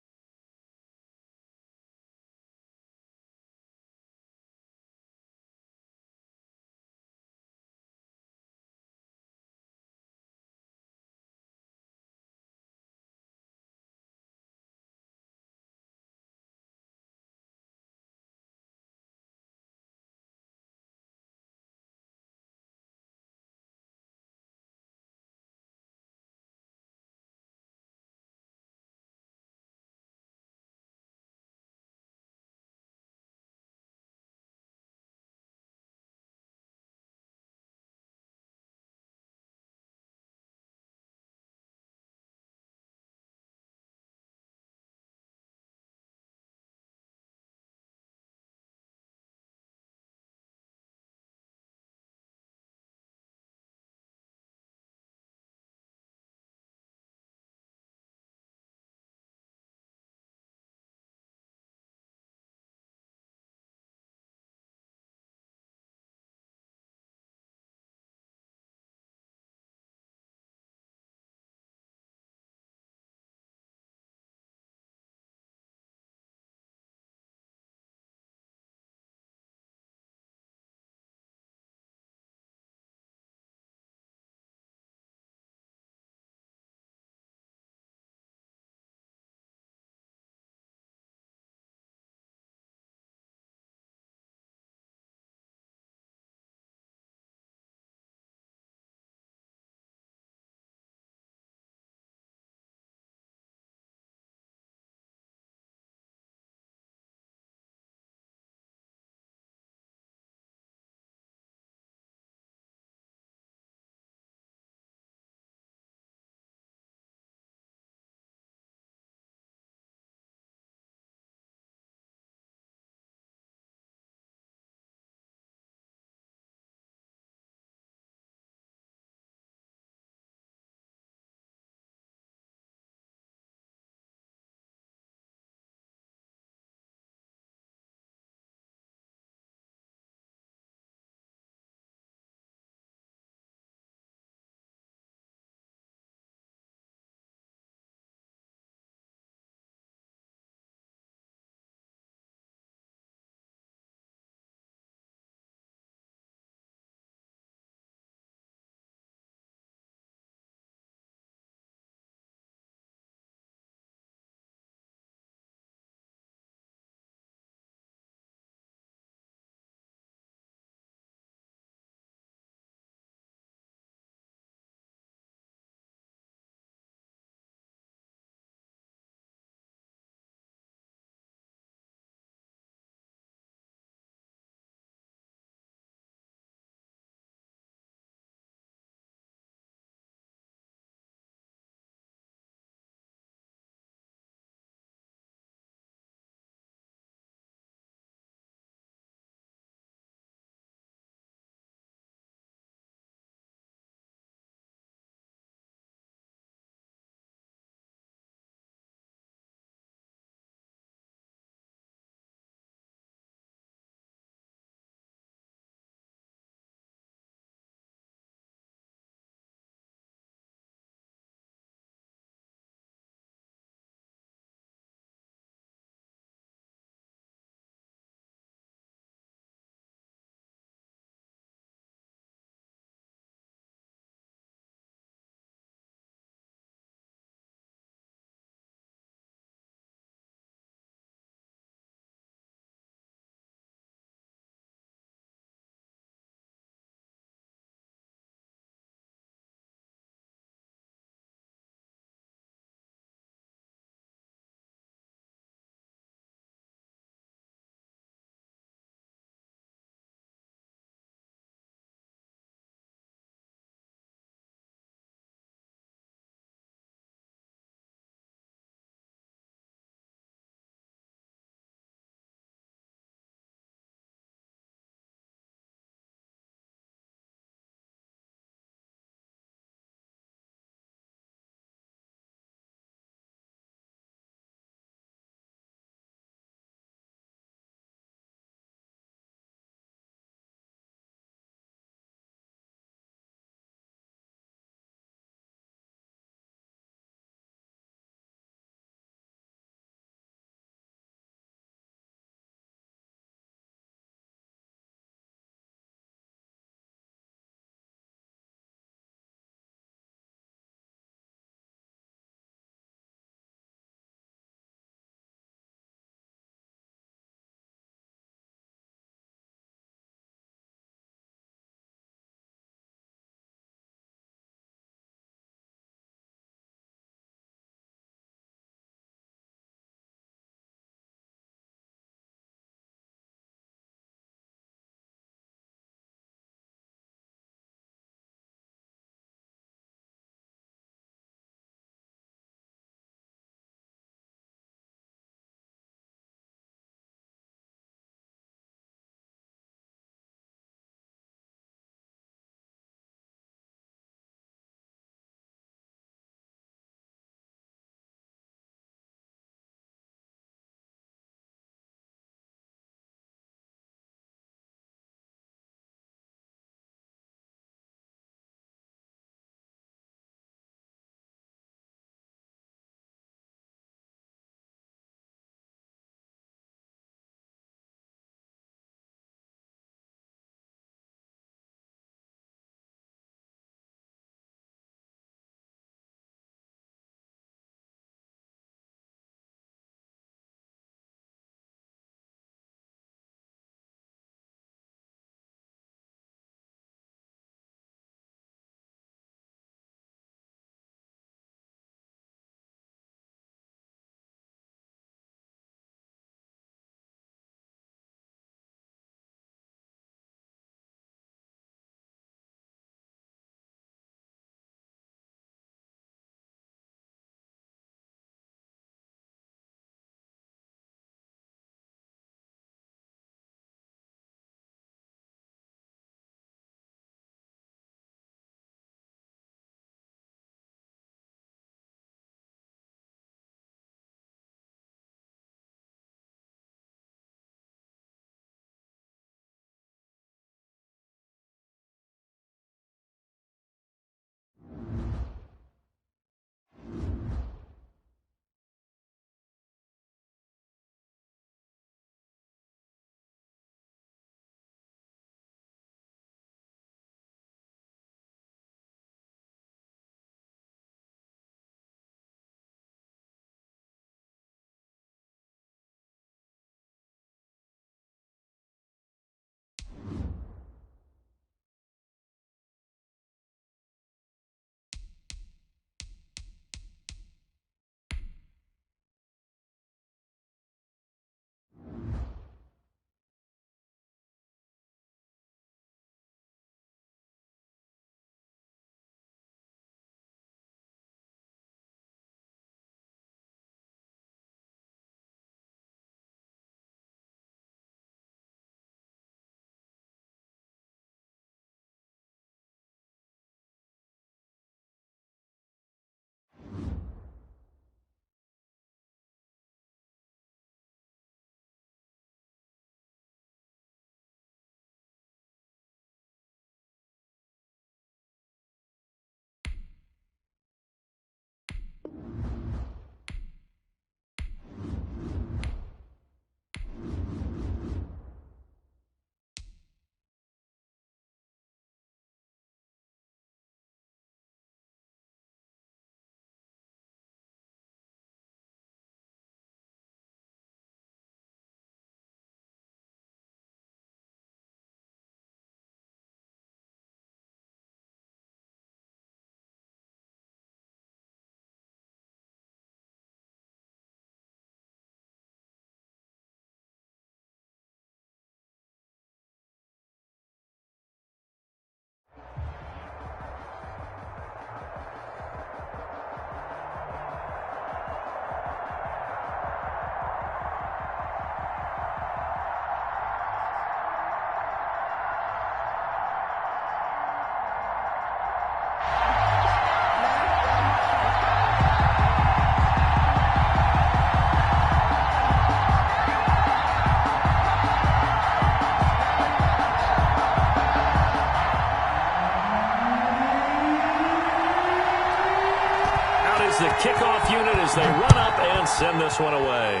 the kickoff unit as they run up and send this one away.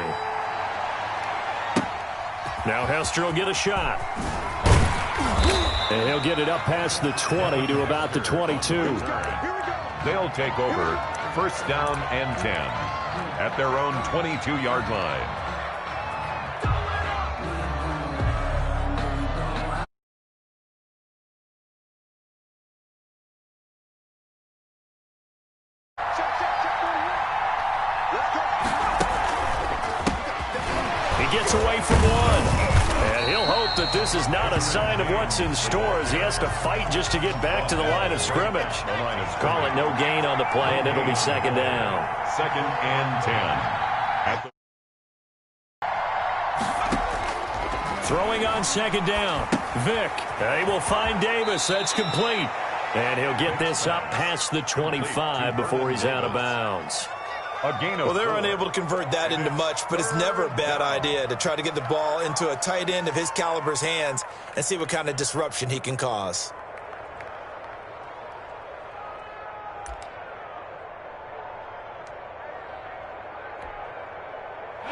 Now Hester will get a shot. And he'll get it up past the 20 to about the 22. They'll take over first down and 10 at their own 22-yard line. He gets away from one. And he'll hope that this is not a sign of what's in store as he has to fight just to get back to the line of scrimmage. Call it no gain on the play, and it'll be second down. Second and 10. Throwing on second down. Vick. He will find Davis. That's complete. And he'll get this up past the 25 before he's out of bounds. Well, they're unable to convert that into much, but it's never a bad idea to try to get the ball into a tight end of his caliber's hands and see what kind of disruption he can cause.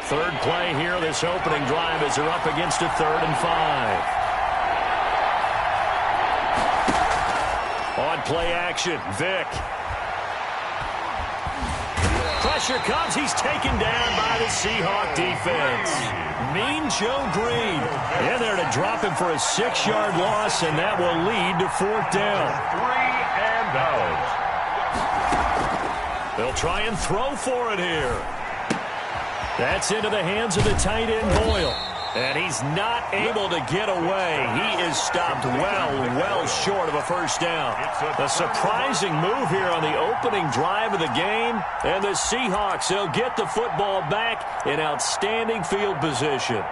Third play here, this opening drive as they're up against a 3rd and 5. On play action, Vick. Pressure comes. He's taken down by the Seahawk defense. Mean Joe Green in there to drop him for a 6-yard loss, and that will lead to 4th down. 3 and out. They'll try and throw for it here. That's into the hands of the tight end, Boyle. And he's not able to get away. He is stopped well short of a first down. A surprising move here on the opening drive of the game. And the Seahawks, they'll get the football back in outstanding field position.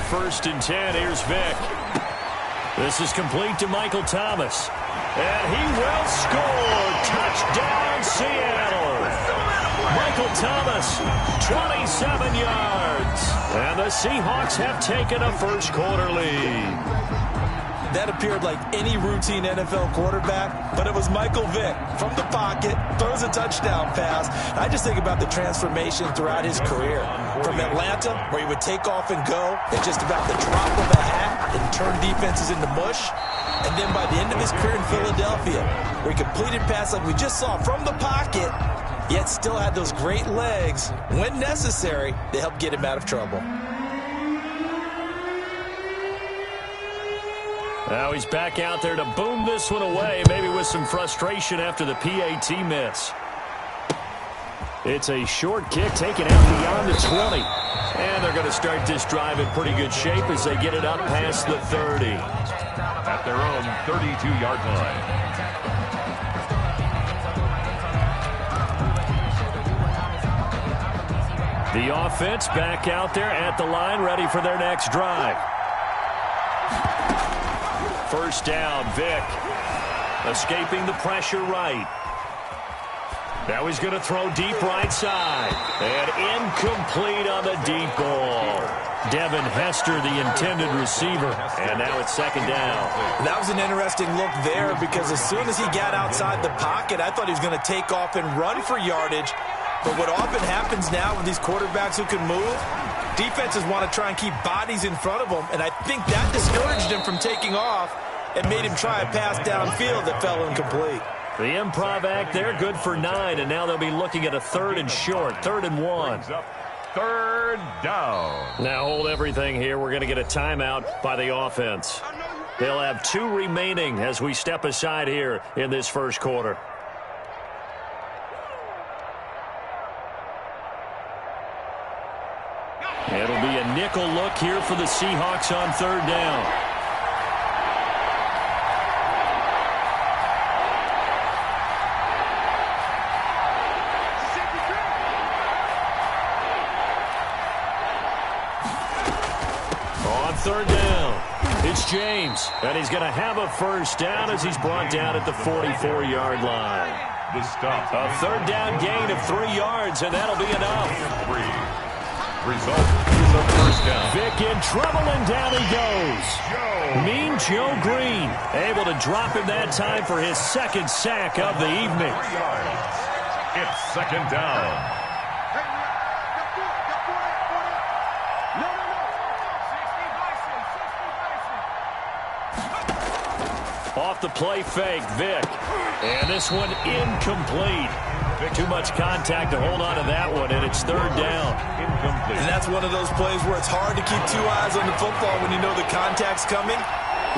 First and 10, here's Vick. This is complete to Michael Thomas. And he will score. Touchdown, Seattle. Michael Thomas, 27 yards. And the Seahawks have taken a first quarter lead. That appeared like any routine NFL quarterback, but it was Michael Vick from the pocket, throws a touchdown pass. I just think about the transformation throughout his career. From Atlanta, where he would take off and go at just about the drop of a hat and turn defenses into mush. And then by the end of his career in Philadelphia, where he completed passes like we just saw from the pocket, yet still had those great legs, when necessary, to help get him out of trouble. Now he's back out there to boom this one away, maybe with some frustration after the PAT miss. It's a short kick taken out beyond the 20. And they're going to start this drive in pretty good shape as they get it up past the 30. At their own 32-yard line. The offense back out there at the line, ready for their next drive. First down, Vick. Escaping the pressure right. Now he's going to throw deep right side. And incomplete on the deep ball. Devin Hester, the intended receiver. And now it's second down. That was an interesting look there because as soon as he got outside the pocket, I thought he was going to take off and run for yardage. But what often happens now with these quarterbacks who can move, defenses want to try and keep bodies in front of them, and I think that discouraged him from taking off and made him try a pass downfield that fell incomplete. The improv act there, good for 9, and now they'll be looking at a 3rd and short, 3rd and 1. 3rd down. Now hold everything here. We're going to get a timeout by the offense. They'll have 2 remaining as we step aside here in this first quarter. It'll be a nickel look here for the Seahawks on 3rd down. On 3rd down, it's James, and he's going to have a first down as he's brought down at the 44-yard line. The stop. A third down gain of 3 yards, and that'll be enough. 3. Result is a first down. Vic in trouble, and down he goes. Mean Joe Green able to drop him that time for his second sack of the evening. 3 yards. It's second down. Off the play fake, Vic. And this one incomplete. Too much contact to hold on to that one, and it's third down. Incomplete. And that's one of those plays where it's hard to keep 2 eyes on the football when you know the contact's coming,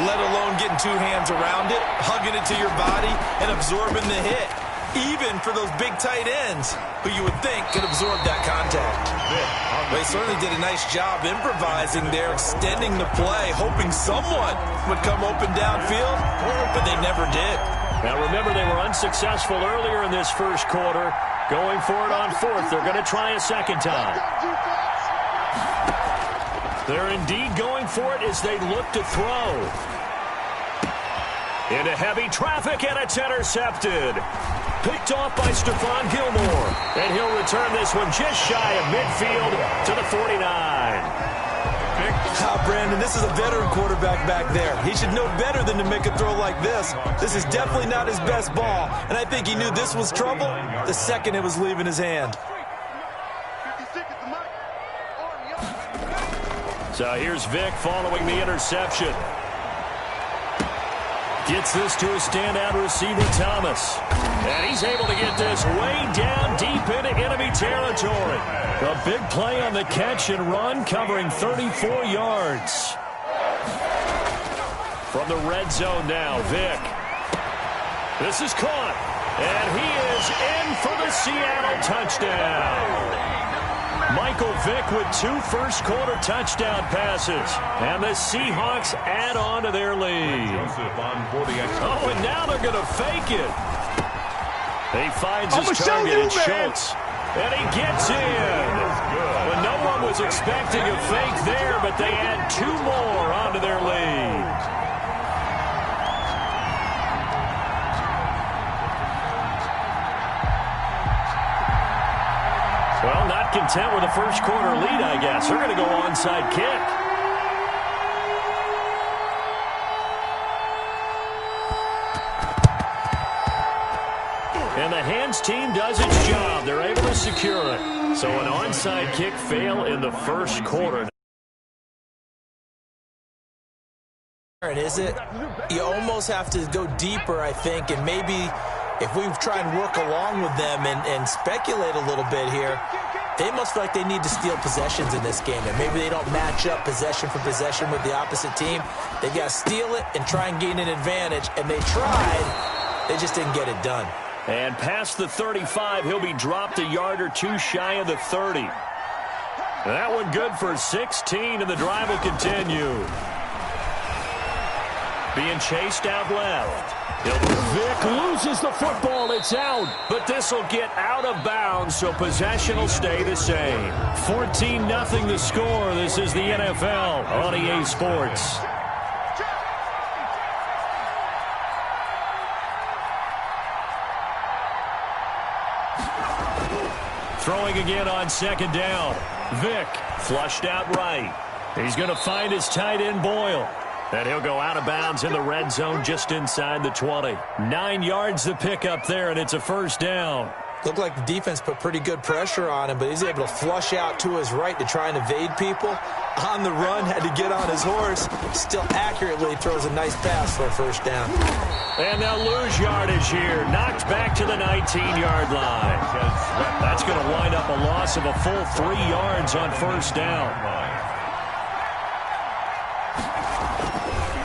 let alone getting 2 hands around it, hugging it to your body, and absorbing the hit. Even for those big tight ends who you would think could absorb that contact. They certainly did a nice job improvising there, extending the play, hoping someone would come open downfield, but they never did. Now remember, they were unsuccessful earlier in this first quarter. Going for it on fourth. They're going to try a second time. They're indeed going for it as they look to throw. Into heavy traffic, and it's intercepted. Picked off by Stephon Gilmore. And he'll return this one just shy of midfield to the 49. Brandon, this is a veteran quarterback back there. He should know better than to make a throw like this. This is definitely not his best ball, and I think he knew this was trouble the second it was leaving his hand. So here's Vic following the interception. Gets this to a standout receiver, Thomas. And he's able to get this way down deep into enemy territory. A big play on the catch and run, covering 34 yards. From the red zone now, Vic. This is caught. And he is in for the Seattle touchdown. Michael Vick with 2 first-quarter touchdown passes. And the Seahawks add on to their lead. Oh, and now they're going to fake it. He finds his target, it's Schultz. And he gets in. Well, no one was expecting a fake there, but they add 2 more onto their lead. Well, not content with a first-quarter lead, I guess. They're going to go onside kick. And the hands team does its job. They're able to secure it. So an onside kick fail in the first quarter. Is it? You almost have to go deeper, I think, and maybe if we try and work along with them and speculate a little bit here, they must feel like they need to steal possessions in this game, and maybe they don't match up possession for possession with the opposite team. They've got to steal it and try and gain an advantage, and they tried. They just didn't get it done. And past the 35, he'll be dropped a yard or 2 shy of the 30. That one good for 16, and the drive will continue. Being chased out left. Vic loses the football. It's out. But this will get out of bounds, so possession will stay the same. 14-0 the score. This is the NFL on EA Sports. Throwing again on second down. Vic flushed out right. He's going to find his tight end Boyle. And he'll go out of bounds in the red zone just inside the 20. 9 yards to pick up there, and it's a first down. Looked like the defense put pretty good pressure on him, but he's able to flush out to his right to try and evade people. On the run, had to get on his horse. Still accurately throws a nice pass for a first down. And they'll lose yardage here. Knocked back to the 19-yard line. That's going to wind up a loss of a full 3 yards on first down.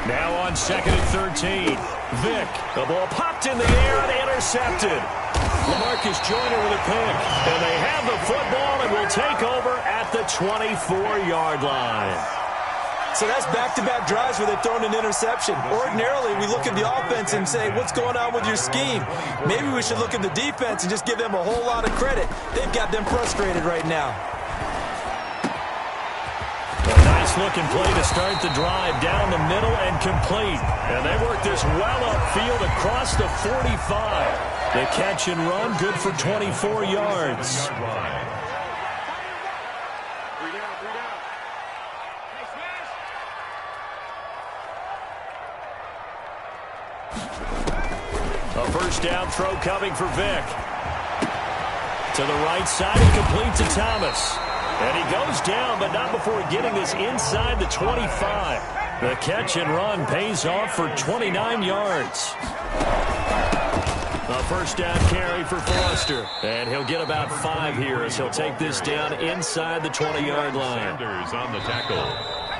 Now on second and 13. Vic, the ball popped in the air and intercepted. LaMarcus Joyner with a pick. And they have the football and will take over at the 24-yard line. So that's back-to-back drives where they've thrown an interception. Ordinarily, we look at the offense and say, what's going on with your scheme? Maybe we should look at the defense and just give them a whole lot of credit. They've got them frustrated right now. A nice-looking play to start the drive down the middle and complete. And they work this well upfield across the 45. The catch and run, good for 24 yards. A first down throw coming for Vick. To the right side, he completes to Thomas. And he goes down, but not before getting this inside the 25. The catch and run pays off for 29 yards. A first down carry for Foster. And he'll get about 5 here as he'll take this down inside the 20-yard line. Sanders on the tackle.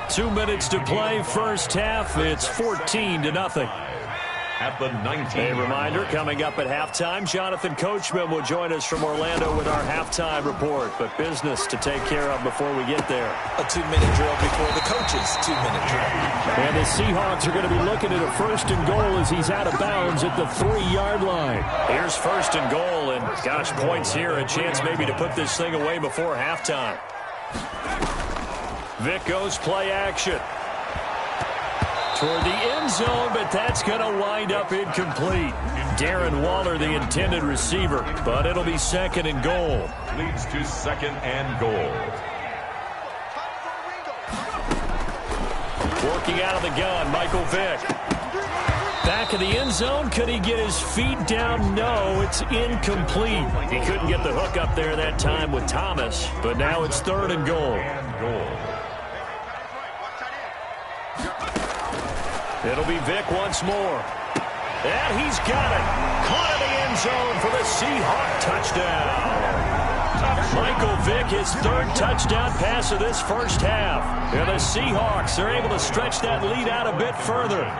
2 minutes to play, first half. It's 14-0. At the 19. A reminder, coming up at halftime, Jonathan Coachman will join us from Orlando with our halftime report. But business to take care of before we get there. A 2-minute drill before the coach's 2-minute drill. And the Seahawks are going to be looking at a first and goal as he's out of bounds at the 3-yard line. Here's first and goal, and gosh, points here. A chance maybe to put this thing away before halftime. Vick goes play action. Toward the end zone, but that's going to wind up incomplete. Darren Waller, the intended receiver, but it'll be second and goal. Leads to second and goal. Working out of the gun, Michael Vick. Back of the end zone, could he get his feet down? No, it's incomplete. He couldn't get the hook up there that time with Thomas, but now it's third and goal. It'll be Vick once more. And he's got it. Caught in the end zone for the Seahawk touchdown. Michael Vick, his third touchdown pass of this first half. And the Seahawks are able to stretch that lead out a bit further.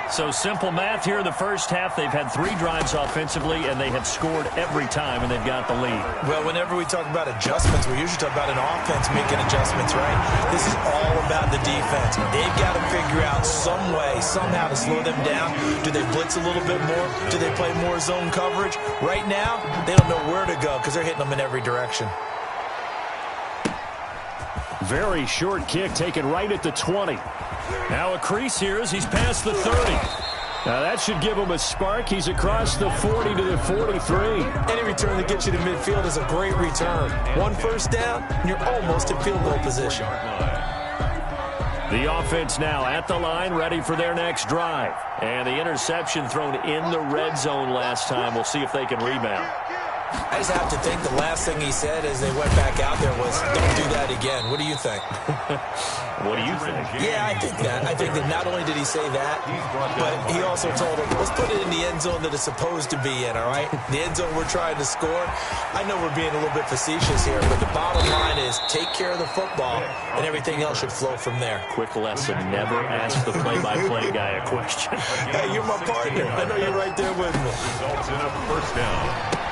So simple math here in the first half. They've had 3 drives offensively, and they have scored every time, and they've got the lead. Well, whenever we talk about adjustments, we usually talk about an offense making adjustments, right? This is all about the defense. They've got to figure out some way, somehow to slow them down. Do they blitz a little bit more? Do they play more zone coverage? Right now, they don't know where to go because they're hitting them in every direction. Very short kick taken right at the 20. Now a crease here as he's past the 30. Now that should give him a spark. He's across the 40 to the 43. Any return that gets you to midfield is a great return. 1 first down, and you're almost in field goal position. The offense now at the line, ready for their next drive. And the interception thrown in the red zone last time. We'll see if they can rebound. I just have to think the last thing he said as they went back out there was, don't do that again. What do you think? What do you think? Yeah, I think that. I think that not only did he say that, but he also told him, let's put it in the end zone that it's supposed to be in, all right? The end zone we're trying to score. I know we're being a little bit facetious here, but the bottom line is take care of the football, and everything else should flow from there. Quick lesson, never ask the play-by-play guy a question. Hey, you're my partner. I know you're right there with me. Results in a first down.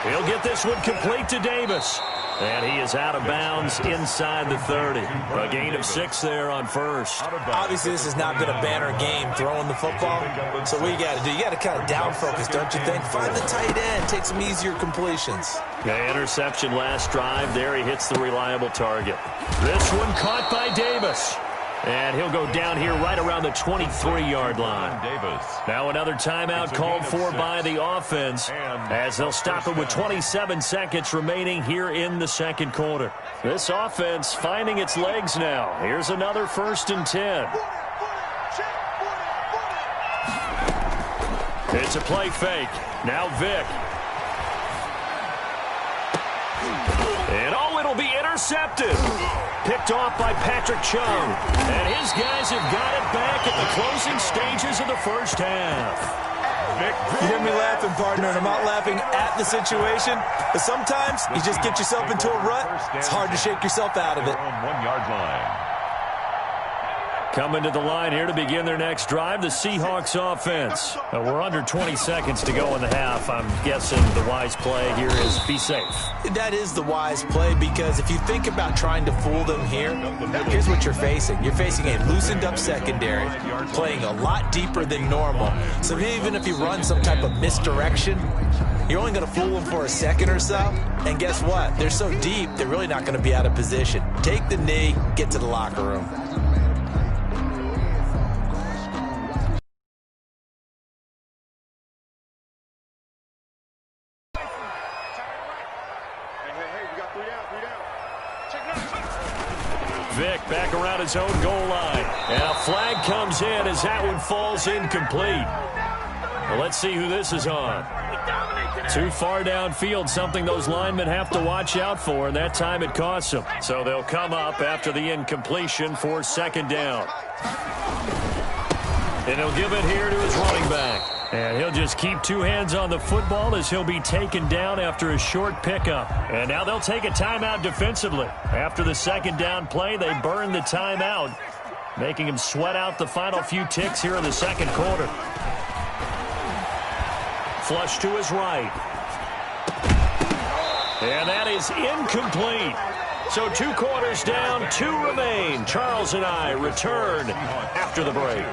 He'll get this one complete to Davis. And he is out of bounds inside the 30. A gain of 6 there on first. Obviously, this has not been a banner game throwing the football. So what you got to do, you got to kind of down focus, don't you think? Find the tight end, take some easier completions. The interception last drive. There he hits the reliable target. This one caught by Davis. And he'll go down here right around the 23-yard line. Now another timeout called for by the offense as they'll stop it with 27 seconds remaining here in the second quarter. This offense finding its legs now. Here's another 1st and 10. It's a play fake. Now Vick. And oh, it'll be intercepted. Picked off by Patrick Chung. And his guys have got it back at the closing stages of the first half. You hear me laughing, partner, and I'm not laughing at the situation. But sometimes you just get yourself into a rut. It's hard to shake yourself out of it. 1-yard line. Coming to the line here to begin their next drive, the Seahawks offense. We're under 20 seconds to go in the half. I'm guessing the wise play here is be safe. That is the wise play because if you think about trying to fool them here, here's what you're facing. You're facing a loosened up secondary, playing a lot deeper than normal. So even if you run some type of misdirection, you're only going to fool them for a second or so. And guess what? They're so deep, they're really not going to be out of position. Take the knee, get to the locker room. Vick back around his own goal line. And a flag comes in as that one falls incomplete. Well, let's see who this is on. Too far downfield, something those linemen have to watch out for, and that time it costs them. So they'll come up after the incompletion for second down. And he'll give it here to his running back. And he'll just keep two hands on the football as he'll be taken down after a short pickup. And now they'll take a timeout defensively. After the second down play, they burn the timeout, making him sweat out the final few ticks here in the second quarter. Flush to his right. And that is incomplete. So 2 quarters down, 2 remain. Charles and I return after the break.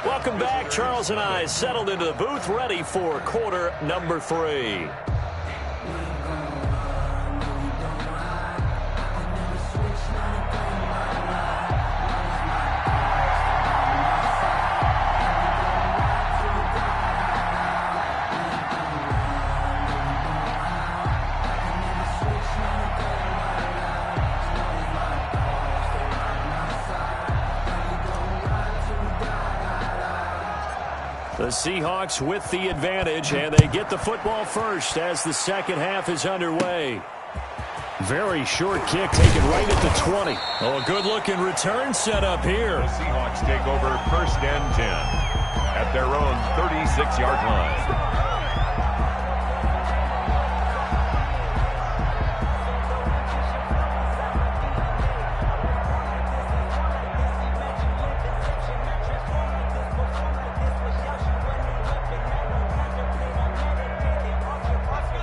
Welcome back. Charles and I settled into the booth, ready for quarter number 3. The Seahawks with the advantage, and they get the football first as the second half is underway. Very short kick taken right at the 20. Oh, a good-looking return set up here. The Seahawks take over first and 10 at their own 36-yard line.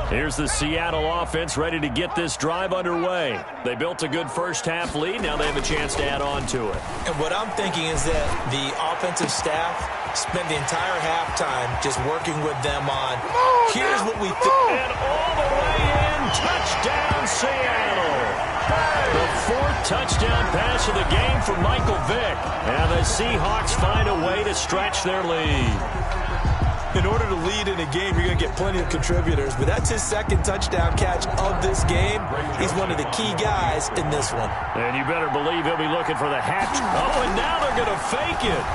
Here's the Seattle offense ready to get this drive underway. They built a good first-half lead. Now they have a chance to add on to it. And what I'm thinking is that the offensive staff spent the entire halftime just working with them on, here's what we think. And all the way in, touchdown Seattle. The 4th touchdown pass of the game for Michael Vick. And the Seahawks find a way to stretch their lead. In order to lead in a game, you're going to get plenty of contributors, but that's his 2nd touchdown catch of this game. He's one of the key guys in this one. And you better believe he'll be looking for the hat. Oh, and now they're going to fake it.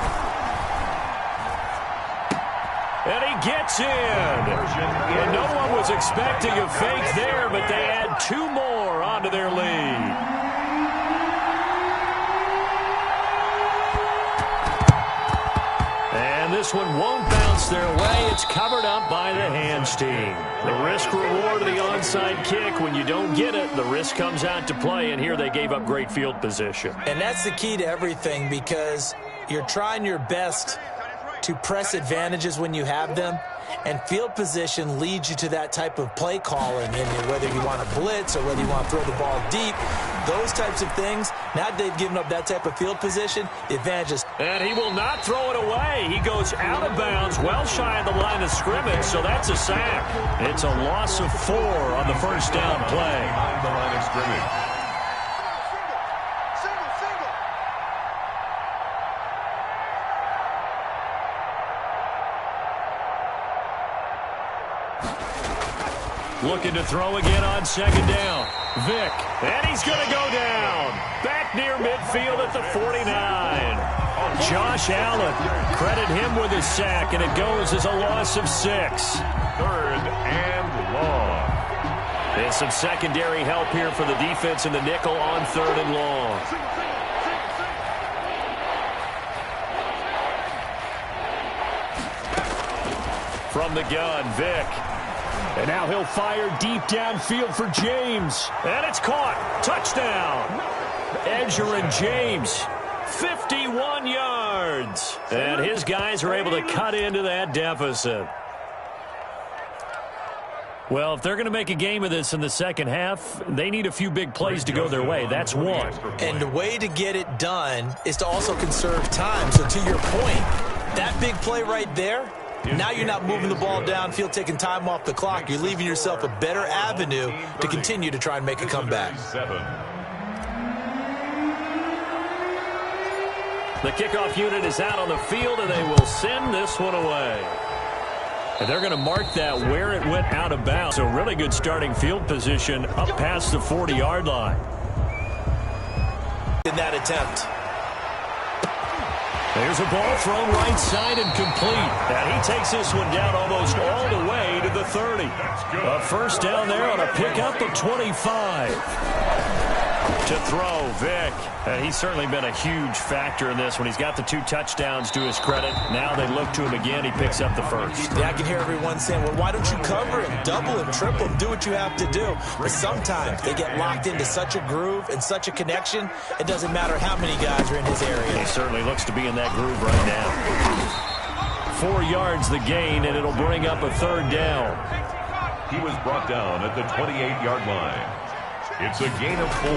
And he gets in. And no one was expecting a fake there, but they add 2 more onto their lead. This one won't bounce their way. It's covered up by the hands team. The risk reward of the onside kick. When you don't get it, the risk comes out to play, and here they gave up great field position. And that's the key to everything, because you're trying your best to press advantages when you have them, and field position leads you to that type of play calling, and whether you want to blitz or whether you want to throw the ball deep, those types of things. Now that they've given up that type of field position, the advantage is... And he will not throw it away. He goes out of bounds, well shy of the line of scrimmage, so that's a sack. It's a loss of 4 on the first down play. On the line of scrimmage. Looking to throw again on second down. Vick, and he's going to go down. Back near midfield at the 49. Josh Allen, credit him with his sack, and it goes as a loss of 6. 3rd and long. And some secondary help here for the defense in the nickel on 3rd and long. From the gun, Vick. And now he'll fire deep downfield for James. And it's caught. Touchdown. Edger and James. 51 yards. And his guys are able to cut into that deficit. Well, if they're going to make a game of this in the second half, they need a few big plays to go their way. That's one. And the way to get it done is to also conserve time. So to your point, that big play right there, now you're not moving the ball downfield, taking time off the clock. You're leaving yourself a better avenue to continue to try and make a comeback. The kickoff unit is out on the field, and they will send this one away. And they're going to mark that where it went out of bounds. So really good starting field position up past the 40-yard line. in that attempt. There's a ball thrown right side and complete. And he takes this one down almost all the way to the 30. A first down there on a pickup of 25. To throw, Vic. And he's certainly been a huge factor in this one. He's got the 2 touchdowns to his credit. Now they look to him again. He picks up the first. Yeah, I can hear everyone saying, well, why don't you cover him, double him, triple him, do what you have to do. But sometimes they get locked into such a groove and such a connection, it doesn't matter how many guys are in his area. He certainly looks to be in that groove right now. 4 yards the gain, and it'll bring up a third down. He was brought down at the 28-yard line. It's a gain of 4.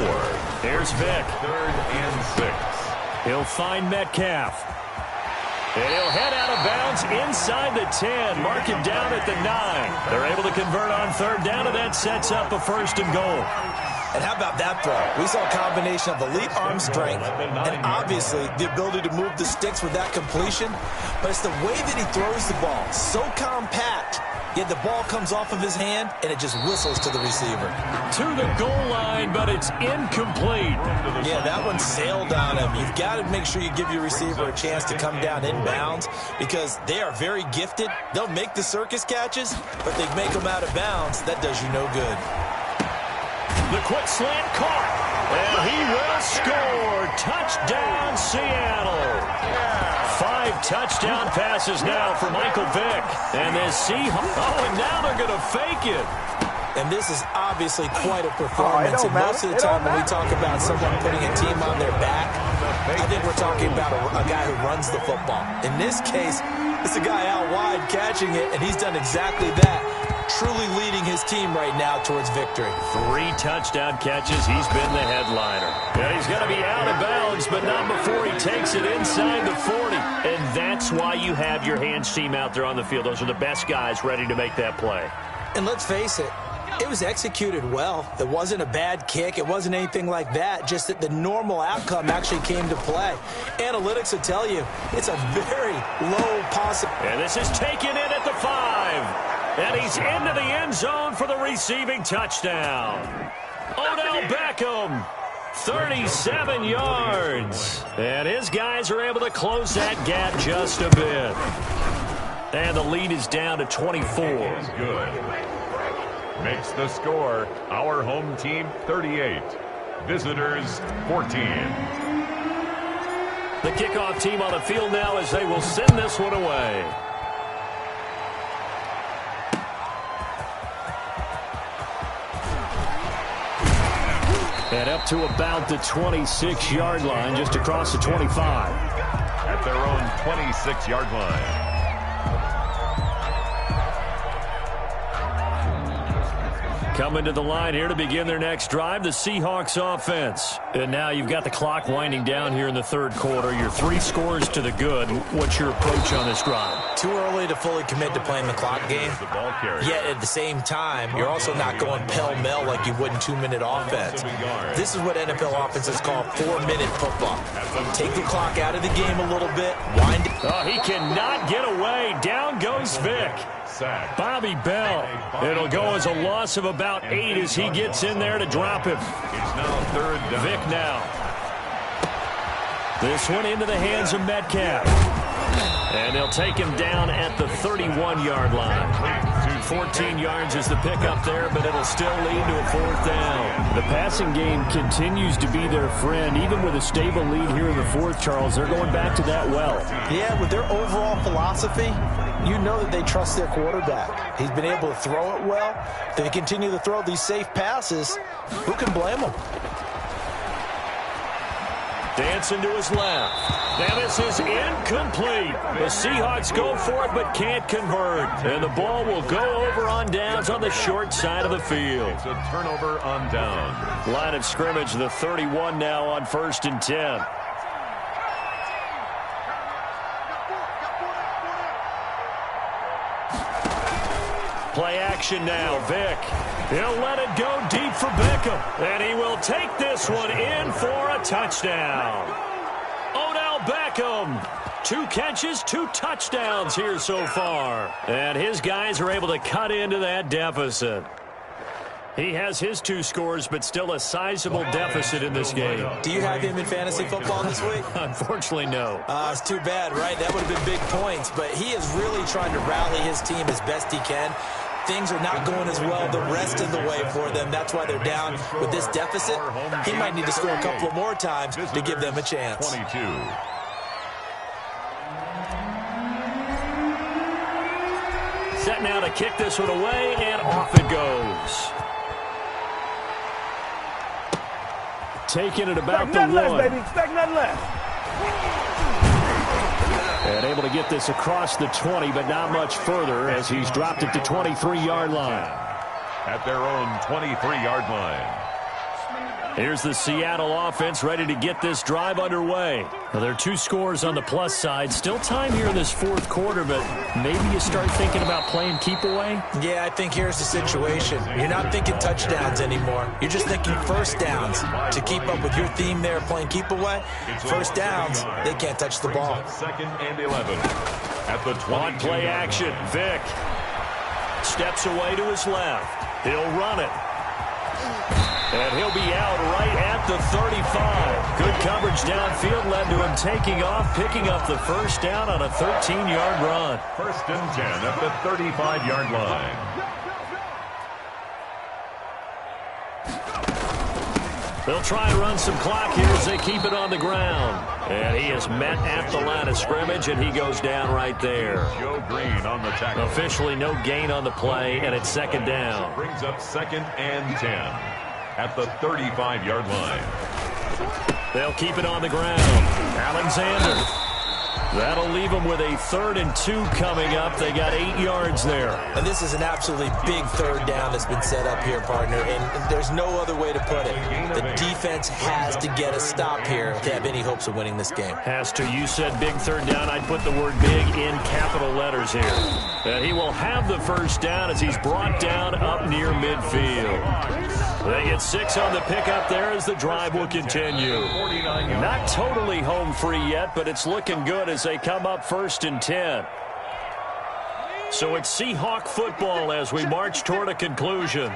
There's Vic. 3rd and 6. He'll find Metcalf. And he'll head out of bounds inside the 10. Mark him down at the 9. They're able to convert on third down, and that sets up a first and goal. And how about that throw? We saw a combination of elite arm strength and obviously the ability to move the sticks with that completion. But it's the way that he throws the ball. So compact. Yet the ball comes off of his hand, and it just whistles to the receiver. To the goal line, but it's incomplete. Yeah, that one sailed on him. You've got to make sure you give your receiver a chance to come down inbounds because they are very gifted. They'll make the circus catches, but they make them out of bounds. That does you no good. The quick slant caught, and he will score. Touchdown, Seattle. 5 touchdown passes now for Michael Vick. And this Seahawks. Oh, and now they're going to fake it. And this is obviously quite a performance. And most of the time when we talk about someone putting a team on their back, I think we're talking about a guy who runs the football. In this case, it's a guy out wide catching it, and he's done exactly that. Truly leading his team right now towards victory. 3 touchdown catches. He's been the headliner. And he's going to be out of bounds, but not before he takes it inside the 40. And that's why you have your hands team out there on the field. Those are the best guys ready to make that play. And let's face it, it was executed well. It wasn't a bad kick. It wasn't anything like that. Just that the normal outcome actually came to play. Analytics will tell you it's a very low possibility. And this is taken in at the 5. And he's into the end zone for the receiving touchdown. Odell Beckham, 37 yards. And his guys are able to close that gap just a bit. And the lead is down to 24. Good. Makes the score our home team 38. Visitors 14. The kickoff team on the field now as they will send this one away. And up to about the 26-yard line, just across the 25. At their own 26-yard line. Coming to the line here to begin their next drive, the Seahawks offense. And now you've got the clock winding down here in the third quarter. Your 3 scores to the good. What's your approach on this drive? Too early to fully commit to playing the clock game. Yet at the same time, you're also not going pell-mell like you would in 2-minute offense. This is what NFL offenses call 4-minute football. Take the clock out of the game a little bit. Wind it. Oh, he cannot get away. Down goes Vic. Bobby Bell. It'll go as a loss of about 8 as he gets in there to drop him. It's now third down. Vic now. This one into the hands of Metcalf. And they'll take him down at the 31-yard line. 14 yards is the pickup there, but it'll still lead to a 4th down. The passing game continues to be their friend. Even with a stable lead here in the 4th, Charles, they're going back to that well. Yeah, with their overall philosophy, you know that they trust their quarterback. He's been able to throw it well. If they continue to throw these safe passes, who can blame them? Dancing to his left. Now this is incomplete. The Seahawks go for it but can't convert. And the ball will go over on downs on the short side of the field. It's a turnover on down. Line of scrimmage, the 31 now on 1st and 10. Play action now, Vic. He'll let it go deep for Beckham. And he will take this one in for a touchdown. Odell Beckham. 2 catches, 2 touchdowns here so far. And his guys are able to cut into that deficit. He has his 2 scores, but still a sizable deficit in this game. Do you have him in fantasy football this week? Unfortunately, no. It's too bad, right? That would have been big points. But he is really trying to rally his team as best he can. Things are not going as well the rest of the way for them. That's why they're down with this deficit. He might need to score a couple of more times to give them a chance. 22. Set now to kick this one away, and off it goes. Taking it about the 1. Baby. Expect nothing less. And able to get this across the 20, but not much further as he's dropped it to 23-yard line. At their own 23-yard line. Here's the Seattle offense ready to get this drive underway. Well, there are 2 scores on the plus side. Still time here in this 4th quarter, but maybe you start thinking about playing keep away? Yeah, I think here's the situation. You're not thinking touchdowns anymore. You're just thinking first downs. To keep up with your theme there, playing keep away, first downs, they can't touch the ball. 2nd and 11. At the 20. On play action, Vic steps away to his left. He'll run it. And he'll be out right at the 35. Good coverage downfield led to him taking off, picking up the first down on a 13-yard run. 1st and 10 at the 35-yard line. They'll try and run some clock here as they keep it on the ground. And he is met at the line of scrimmage, and he goes down right there. Joe Green on the tackle. Officially no gain on the play, and it's 2nd down. Brings up 2nd and 10. At the 35-yard line. They'll keep it on the ground. Alexander. That'll leave them with a 3rd and 2 coming up. They got 8 yards there. And this is an absolutely big 3rd down that's been set up here, partner. And there's no other way to put it. The defense has to get a stop here if they have any hopes of winning this game. Has to. You said big 3rd down. I'd put the word big in capital letters here. And he will have the first down as he's brought down up near midfield. They get 6 on the pickup there as the drive will continue. Not totally home free yet, but it's looking good as they come up 1st and 10. So it's Seahawk football as we march toward a conclusion.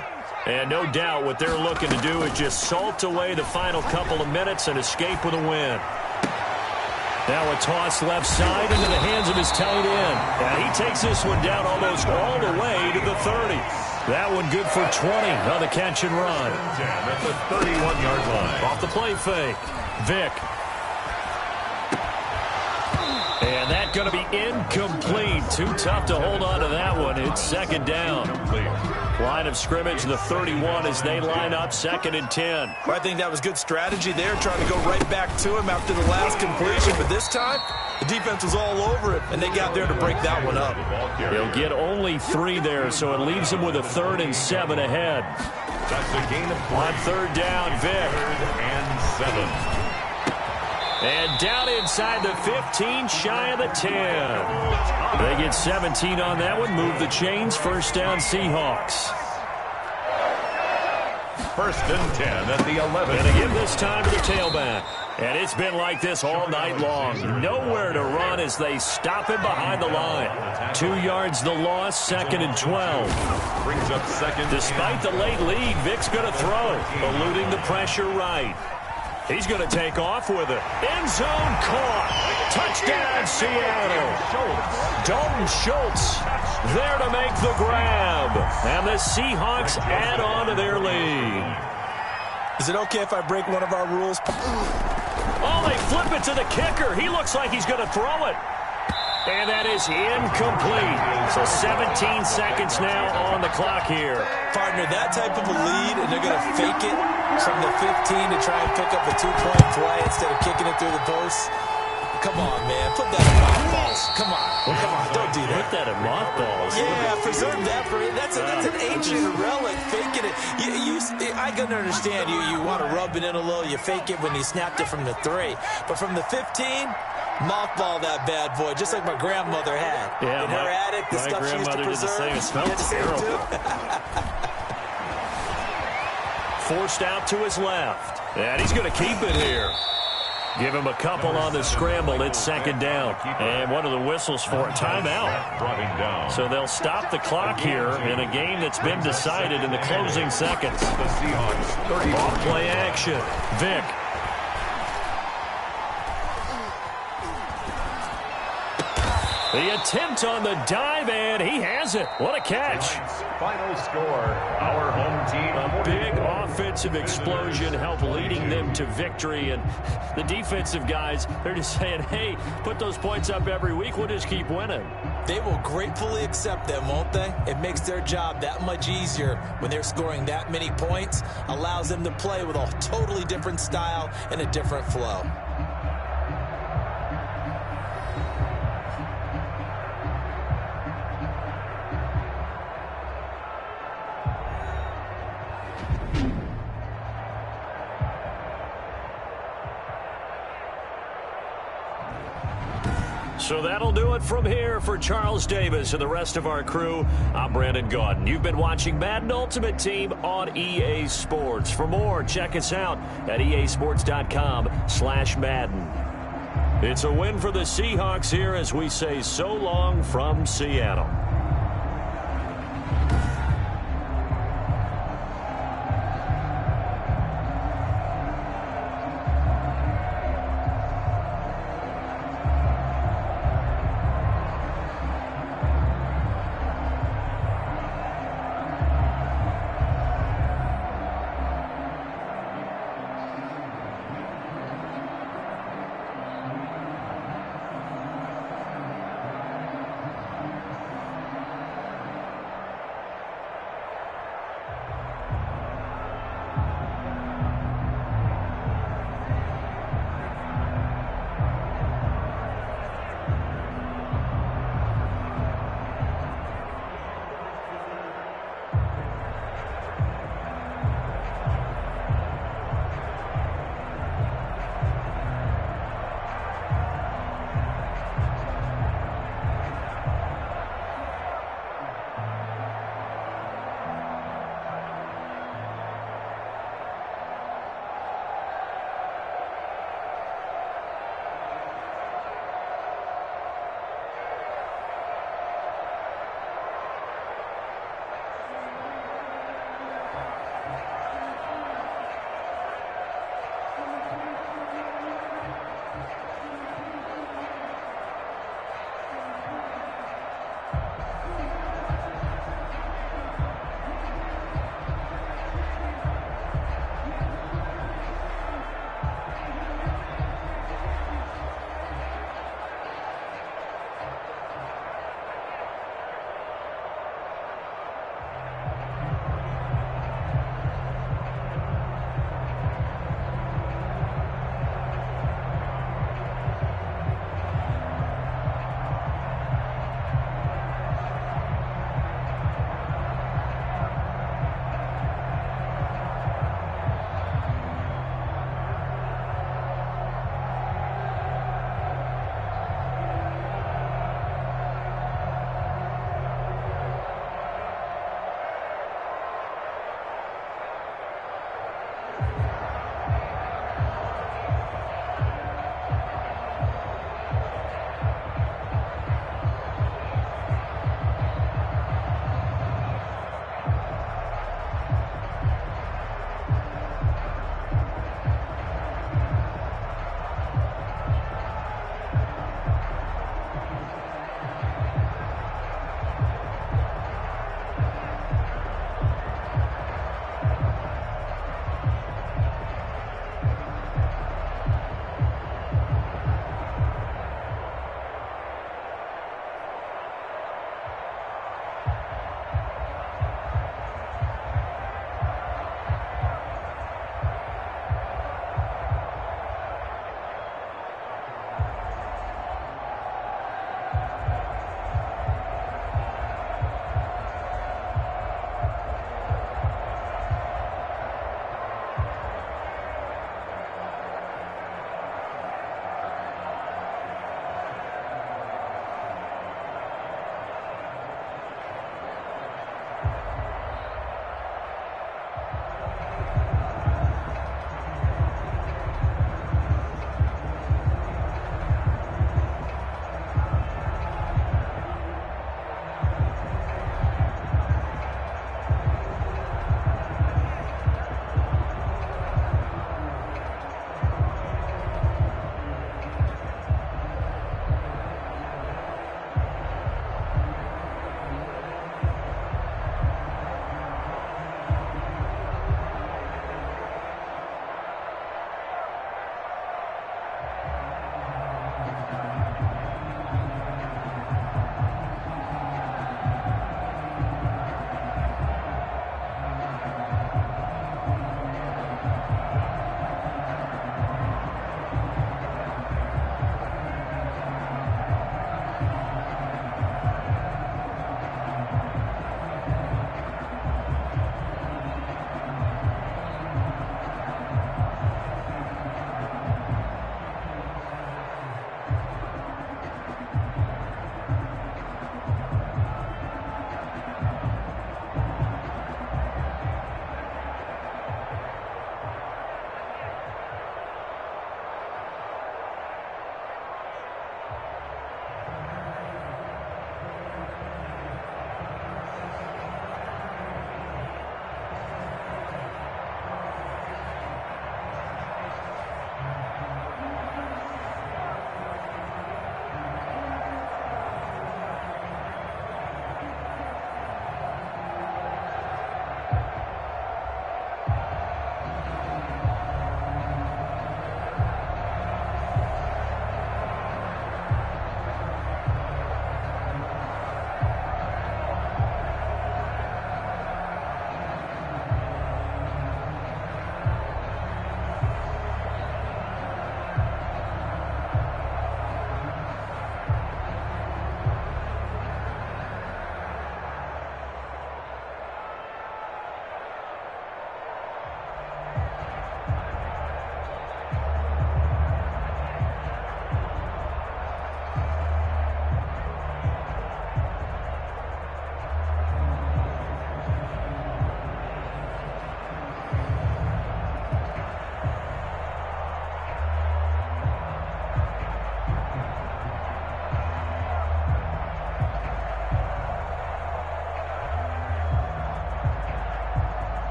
And no doubt what they're looking to do is just salt away the final couple of minutes and escape with a win. Now a toss left side into the hands of his tight end. And he takes this one down almost all the way to the 30. That one good for 20 on the catch and run. At the 31-yard line. Off the play fake. Vic. And that's going to be incomplete. Too tough to hold on to that one. It's 2nd down. Line of scrimmage, the 31 as they line up 2nd and 10. Well, I think that was good strategy there, trying to go right back to him after the last completion. But this time, the defense was all over it, and they got there to break that one up. They'll get only 3 there, so it leaves them with a 3rd and 7 ahead. That's a gain of 4. On 3rd down, Vic. 3rd and 7. And down inside the 15, shy of the 10. They get 17 on that one, move the chains, 1st down Seahawks. 1st and 10 at the 11. And they give this time to the tailback. And it's been like this all night long. Nowhere to run as they stop him behind the line. 2 yards the loss, 2nd and 12. Brings up 2nd. Despite the late lead, Vic's going to throw, eluding the pressure right. He's going to take off with it. End zone caught. Touchdown, Seattle. Dalton Schultz there to make the grab. And the Seahawks add on to their lead. Is it okay if I break one of our rules? Oh, they flip it to the kicker. He looks like he's going to throw it. And that is incomplete. So 17 seconds now on the clock here. Partner, that type of a lead, and they're going to fake it from the 15 to try and pick up a 2-point play instead of kicking it through the posts. Come on, man. Put that in mothballs. Come on. Don't do that. Put that in mothballs. Yeah, preserve that for it. That's an ancient relic. Faking it. I can understand you want to rub it in a little. You fake it when you snapped it from the 3. But from the 15... mothball that bad boy, just like my grandmother had. Yeah, in her attic, the stuff she used to preserve. It smells terrible. Forced out to his left. And he's going to keep it here. Give him a couple on the scramble. It's second down. And what are the whistles for? A timeout. Brought him down. So they'll stop the clock here in a game that's been decided in the closing seconds. The Seahawks, Off play action. Vick. The attempt on the dive, and he has it. What a catch. Final score, our home team. A big offensive explosion helped leading them to victory. And the defensive guys, they're just saying, hey, put those points up every week. We'll just keep winning. They will gratefully accept them, won't they? It makes their job that much easier when they're scoring that many points. Allows them to play with a totally different style and a different flow. So that'll do it from here for Charles Davis and the rest of our crew. I'm Brandon Gaudin. You've been watching Madden Ultimate Team on EA Sports. For more, check us out at easports.com/Madden. It's a win for the Seahawks here as we say so long from Seattle.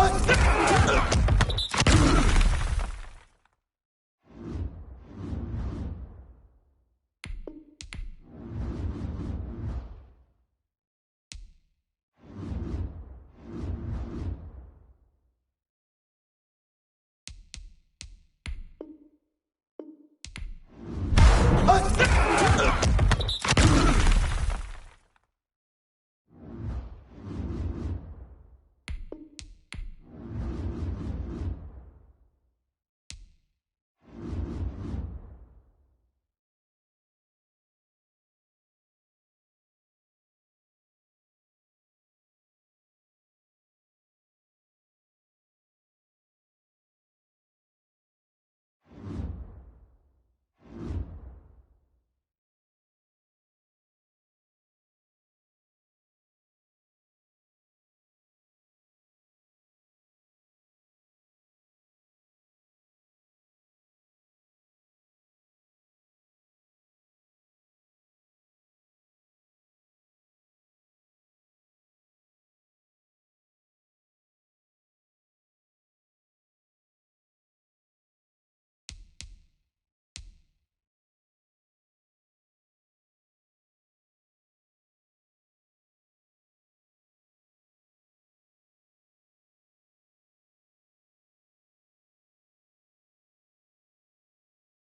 What?